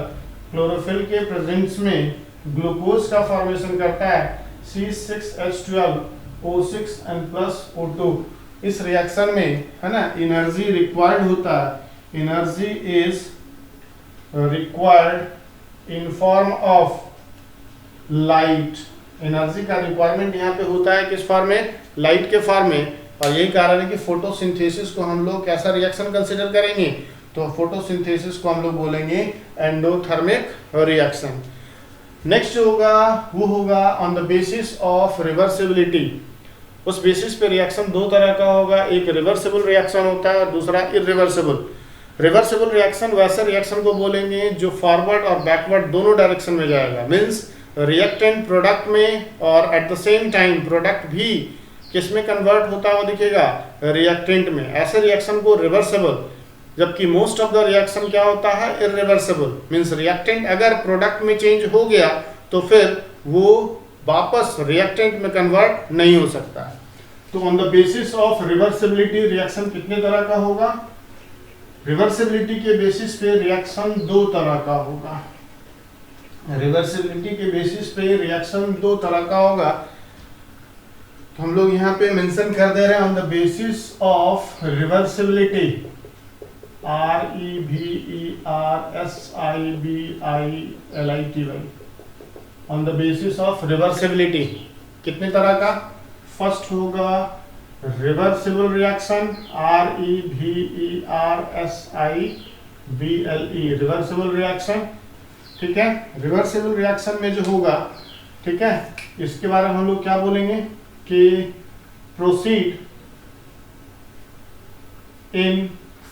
क्लोरोफिल के प्रेजेंस में ग्लूकोज का फॉर्मेशन करता है, C6H12O6N+O2। इस रिएक्शन में है ना एनर्जी रिक्वायर्ड होता है, energy is required in form of light. Energy का रिक्वायरमेंट यहाँ पे होता है किस फॉर्म में, लाइट के फॉर्म में। और यही कारण है कि फोटोसिंथेसिस को हम लोग कैसा रिएक्शन कंसीडर करेंगे, तो फोटोसिंथेसिस को हम लोग बोलेंगे एंडोथर्मिक रिएक्शन। नेक्स्ट जो होगा वो होगा on the basis of reversibility. उस बेसिस पे रिएक्शन दो तरह का होगा, एक रिवर्सिबल रिएक्शन होता है और दूसरा इरिवर्सिबल। रिवर्सिबल रिएक्शन वैसे रिएक्शन को बोलेंगे जो फॉरवर्ड और बैकवर्ड दोनों डायरेक्शन में जाएगा, मीन्स रिएक्टेंट प्रोडक्ट में और at the same time product भी किसमें कन्वर्ट होता हुआ दिखेगा, रिएक्टेंट में। ऐसे रिएक्शन को रिवर्सिबल, जबकि मोस्ट ऑफ द रिएक्शन क्या होता है, इरिवर्सिबल, मींस रिएक्टेंट अगर प्रोडक्ट में चेंज हो गया तो फिर वो वापस रिएक्टेंट में कन्वर्ट नहीं हो सकता है। तो on the basis of reversibility reaction कितने तरह का होगा, रिवर्सिबिलिटी के बेसिस पे रिएक्शन दो तरह का होगा। रिवर्सिबिलिटी के बेसिस पे रिएक्शन दो तरह का होगा, तो हम लोग यहाँ पे मेंशन कर दे रहे हैं on the basis of reversibility, REVERSIBILITY, on the basis of reversibility. कितने तरह का, फर्स्ट होगा reversible reaction, REVERSIBLE, reversible reaction. ठीक है, रिवर्सिबल रिएक्शन में जो होगा, ठीक है, इसके बारे में हम लोग क्या बोलेंगे कि proceed in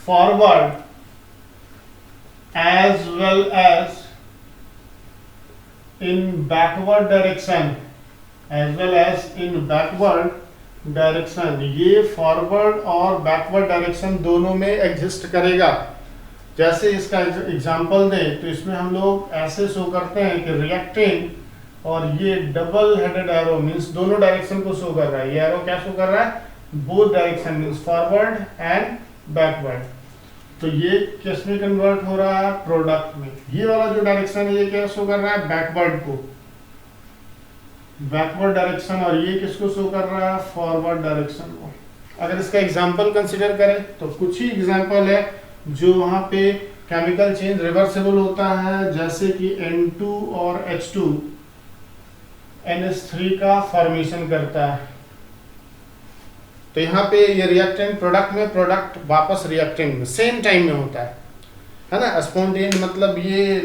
forward as well as in backward direction, as well as in backward direction. ये फॉरवर्ड और बैकवर्ड डायरेक्शन दोनों में एग्जिस्ट करेगा। जैसे इसका एग्जांपल दें तो इसमें हम लोग ऐसे शो करते हैं कि रिएक्टेंट और ये डबल हेडेड एरो मींस दोनों डायरेक्शन को शो कर रहा है। ये एरो क्या शो कर रहा है, both direction means forward and backward. तो ये किस में कन्वर्ट हो रहा है, प्रोडक्ट में। ये वाला जो डायरेक्शन है ये क्या शो कर रहा है, बैकवर्ड को, बैकवर्ड डायरेक्शन, और ये किसको शो कर रहा है, फॉरवर्ड डायरेक्शन को। अगर इसका एग्जांपल कंसीडर करें तो कुछ ही एग्जांपल है जो वहां पे केमिकल चेंज रिवर्सिबल होता है, जैसे कि N2 और H2 NH3 का फॉर्मेशन करता है। तो यहाँ पे ये रिएक्टेंट प्रोडक्ट में, प्रोडक्ट वापस रिएक्टेंट में सेम टाइम में होता है ना। स्पॉन्टेनियस मतलब ये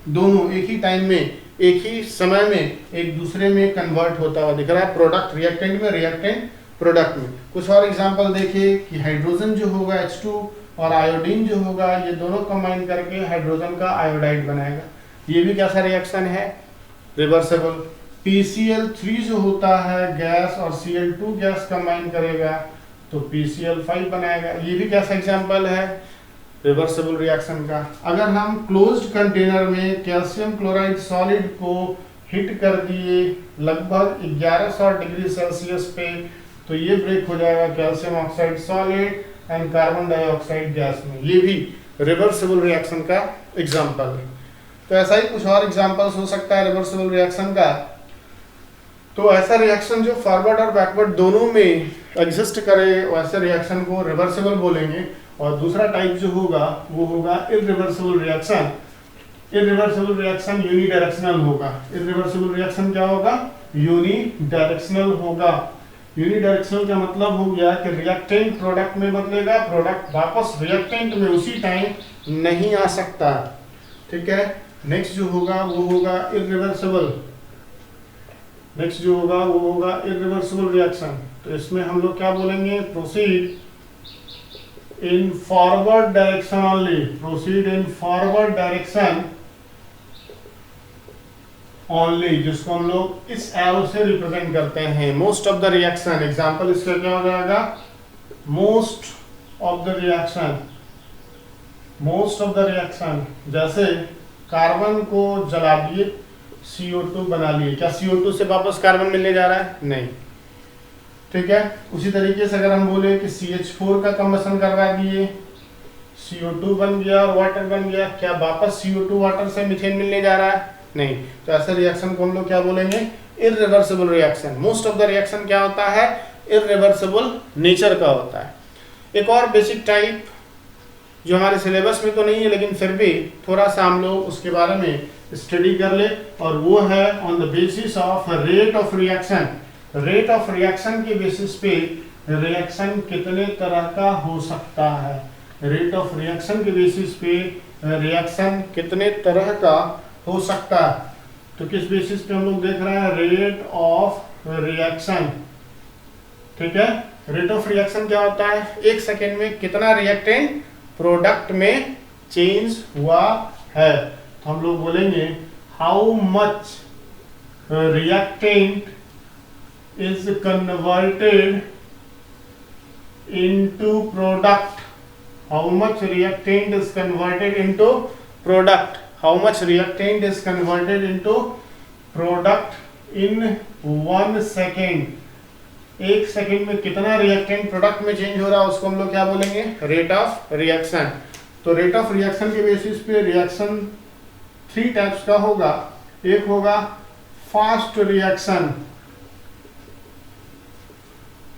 दोनों एक ही टाइम में, एक ही समय में एक दूसरे में कन्वर्ट होता हुआ दिख रहा है, प्रोडक्ट रिएक्टेंट में, रिएक्टेंट प्रोडक्ट में। कुछ और एग्जांपल देखिए कि हाइड्रोजन जो होगा H2 और आयोडीन जो होगा, ये दोनों कंबाइन करके हाइड्रोजन का आयोडाइड बनाएगा। ये भी कैसा रिएक्शन है, रिवर्सिबल। PCl3 जो होता है गैस और Cl2 गैस कंबाइन करेगा तो PCl5 बनाएगा। ये भी कैसा एग्जांपल है, रिवर्सिबल रिएक्शन का। अगर हम क्लोज्ड कंटेनर में कैल्शियम क्लोराइड सॉलिड को हिट कर दिए लगभग 1100 डिग्री सेल्सियस पे, तो ये ब्रेक हो जाएगा calcium oxide solid and carbon dioxide gas में। ये भी रिवर्सिबल रिएक्शन का एग्जांपल है। तो ऐसा ही कुछ और एग्जांपल्स हो सकता है रिवर्सिबल रिएक्शन का। तो ऐसा रिएक्शन जो फॉरवर्ड और बैकवर्ड दोनों में एग्जिस्ट करे वैसे रिएक्शन को रिवर्सिबल बोलेंगे। और दूसरा टाइप जो होगा वो होगा irreversible reaction. Irreversible reaction unidirectional होगा। इरिवर्सिबल रिएक्शन क्या होगा, यूनिडायरेक्शनल होगा। यूनिडायरेक्शनल का मतलब हो गया कि रिएक्टेंट प्रोडक्ट में बदलेगा, प्रोडक्ट वापस रिएक्टेंट में उसी टाइम नहीं आ सकता। ठीक है, नेक्स्ट जो होगा वो होगा इरिवर्सिबल। नेक्स्ट जो होगा वो होगा इरिवर्सिबल रिएक्शन। तो इसमें हम लोग क्या बोलेंगे, proceed in forward direction only. Proceed in forward direction only, जिसको हम लोग इस एरो से रिप्रेजेंट करते हैं। Most of the reaction, example इसका क्या हो जाएगा, most of the reaction. Most of the reaction जैसे कार्बन को जला दिए, CO2 बना लिए, क्या CO2 से वापस कार्बन मिलने जा रहा है, नहीं। ठीक है। उसी तरीके से अगर हम बोले कि CH4 का कंबसन करवा दिए, CO2 बन गया और वाटर बन गया, क्या वापस CO2 वाटर से मीथेन मिलने जा रहा है? नहीं। तो ऐसे रिएक्शन को हम लोग क्या बोलेंगे? Irreversible reaction. Most of the reaction क्या होता है? इररिवर्सिबल नेचर का होता है। एक और बेसिक टाइप जो हमारे सिलेबस में तो नहीं है लेकिन फिर भी थोड़ा सा हम लोग उसके बारे में स्टडी कर ले, और वो है on the basis of rate of reaction. Rate of reaction के बेसिस पे रिएक्शन कितने तरह का हो सकता है। रेट ऑफ रिएक्शन के बेसिस पे रिएक्शन कितने तरह का हो सकता है। तो किस बेसिस पे हम लोग देख रहे हैं? Rate of reaction. ठीक है। रेट ऑफ रिएक्शन क्या होता है? एक सेकेंड में कितना रिएक्टेंट प्रोडक्ट में चेंज हुआ है। तो हम लोग बोलेंगे how much reactant is converted into product. How much reactant is converted into product. How much reactant is converted into product in 1 second. एक सेकंड में कितना रिएक्टेंट प्रोडक्ट में चेंज हो रहा है उसको हम लोग क्या बोलेंगे? Rate of reaction. तो रेट ऑफ रिएक्शन के बेसिस पे रिएक्शन 3 टाइप्स का होगा। एक होगा फास्ट रिएक्शन,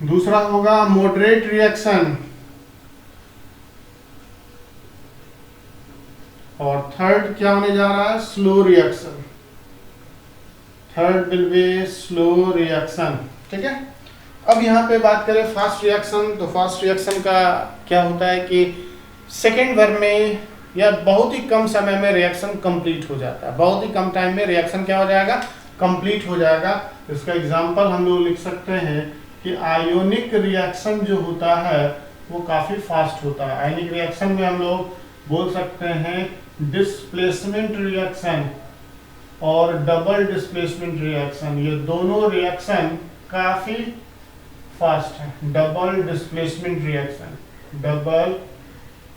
दूसरा होगा मॉडरेट रिएक्शन, और थर्ड क्या होने जा रहा है? Slow reaction. Third will be slow reaction. ठीक है। अब यहाँ पे बात करें फास्ट रिएक्शन, तो फास्ट रिएक्शन का क्या होता है कि सेकेंड भर में या बहुत ही कम समय में रिएक्शन कंप्लीट हो जाता है। बहुत ही कम टाइम में रिएक्शन क्या हो जाएगा? कंप्लीट हो जाएगा। इसका एग्जांपल हम लोग लिख सकते हैं कि आयोनिक रिएक्शन जो होता है वो काफ़ी फास्ट होता है। आयोनिक रिएक्शन में हम लोग बोल सकते हैं डिस्प्लेसमेंट रिएक्शन और डबल डिस्प्लेसमेंट रिएक्शन। ये दोनों रिएक्शन काफ़ी फास्ट है। Double displacement reaction, double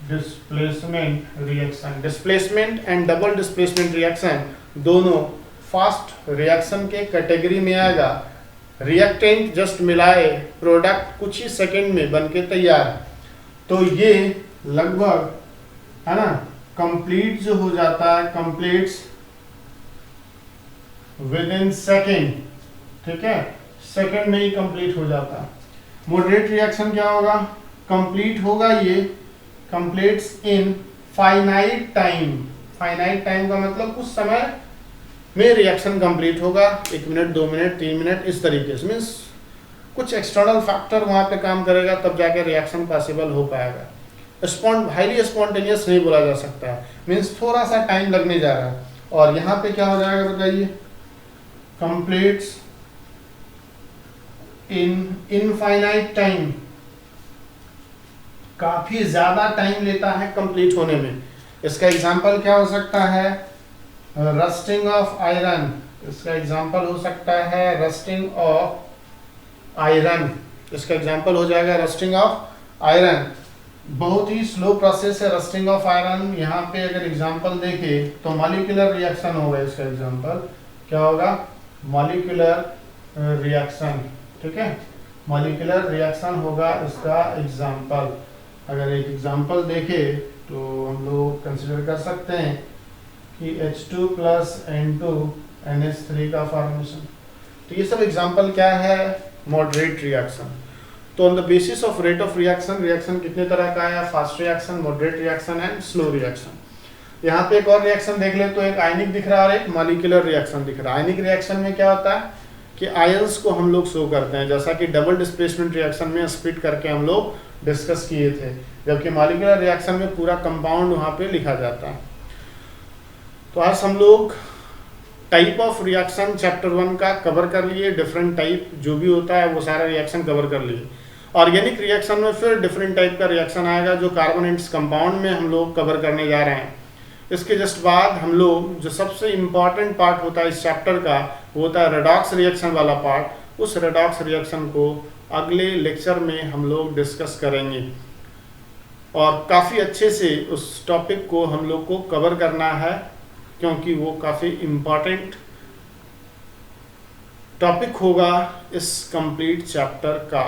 displacement reaction, displacement and double displacement reaction दोनों फास्ट रिएक्शन के कैटेगरी में आएगा। रिएक्टेंट जस्ट मिलाए, प्रोडक्ट कुछ ही सेकंड में बनके तैयार। तो ये लगभग है ना कंप्लीट जो हो जाता है, कंप्लीट्स विद इन सेकेंड। ठीक है, सेकेंड में ही कंप्लीट हो जाता है। मॉडरेट रिएक्शन क्या होगा? कंप्लीट होगा, ये कंप्लीट्स इन फाइनाइट टाइम। फाइनाइट टाइम का मतलब कुछ समय में रिएक्शन कंप्लीट होगा, 1 मिनट 2 मिनट 3 मिनट इस तरीके से। मीन्स कुछ एक्सटर्नल फैक्टर वहां पे काम करेगा तब जाके रिएक्शन पॉसिबल हो पाएगा। हाईली स्पॉन्टेनियस नहीं बोला जा सकता है, मीन्स थोड़ा सा टाइम लगने जा रहा है। और यहाँ पे क्या हो जाएगा बताइए? कंप्लीट्स इन इनफाइनाइट टाइम, काफी ज्यादा टाइम लेता है कंप्लीट होने में। इसका एग्जांपल क्या हो सकता है? Rusting of iron. इसका एग्जांपल हो सकता है रस्टिंग ऑफ आयरन। इसका एग्जांपल हो जाएगा रस्टिंग ऑफ आयरन। बहुत ही स्लो प्रोसेस है रस्टिंग ऑफ आयरन। यहाँ पे अगर एग्जांपल देखें तो मॉलिक्यूलर रिएक्शन होगा। इसका एग्जांपल क्या होगा? Molecular reaction. ठीक है, मॉलिक्यूलर रिएक्शन होगा इसका एग्जांपल। अगर एक एग्जांपल देखें तो हम लोग कंसिडर कर सकते हैं कि H2 + N2 NH3 का फॉर्मेशन। तो ये सब एग्जांपल क्या है? Moderate reaction. तो on the basis of rate of reaction, reaction कितने तरह का है? Fast reaction, moderate reaction and slow reaction. यहाँ पे एक और रिएक्शन देख ले तो एक आयनिक दिख रहा है और एक मॉलिक्यूलर रिएक्शन दिख रहा है। आयनिक रिएक्शन में क्या होता है कि आयंस को हम लोग शो करते हैं, जैसा कि डबल डिस्प्लेसमेंट रिएक्शन में स्प्लिट करके हम लोग डिस्कस किए थे, जबकि मॉलिक्यूलर रिएक्शन में पूरा कंपाउंड वहाँ पे लिखा जाता है। तो आज हम लोग टाइप ऑफ रिएक्शन चैप्टर 1 का कवर कर लिए। डिफरेंट टाइप जो भी होता है वो सारा रिएक्शन कवर कर लिए। ऑर्गेनिक रिएक्शन में फिर डिफरेंट टाइप का रिएक्शन आएगा जो कार्बोनेट्स कंपाउंड में हम लोग कवर करने जा रहे हैं। इसके जस्ट बाद हम लोग जो सबसे इम्पॉर्टेंट पार्ट होता है इस चैप्टर का वो होता है रेडॉक्स रिएक्शन वाला पार्ट। उस रेडॉक्स रिएक्शन को अगले लेक्चर में हम लोग डिस्कस करेंगे और काफ़ी अच्छे से उस टॉपिक को हम लोग को कवर करना है क्योंकि वो काफ़ी इम्पॉर्टेंट टॉपिक होगा इस कंप्लीट चैप्टर का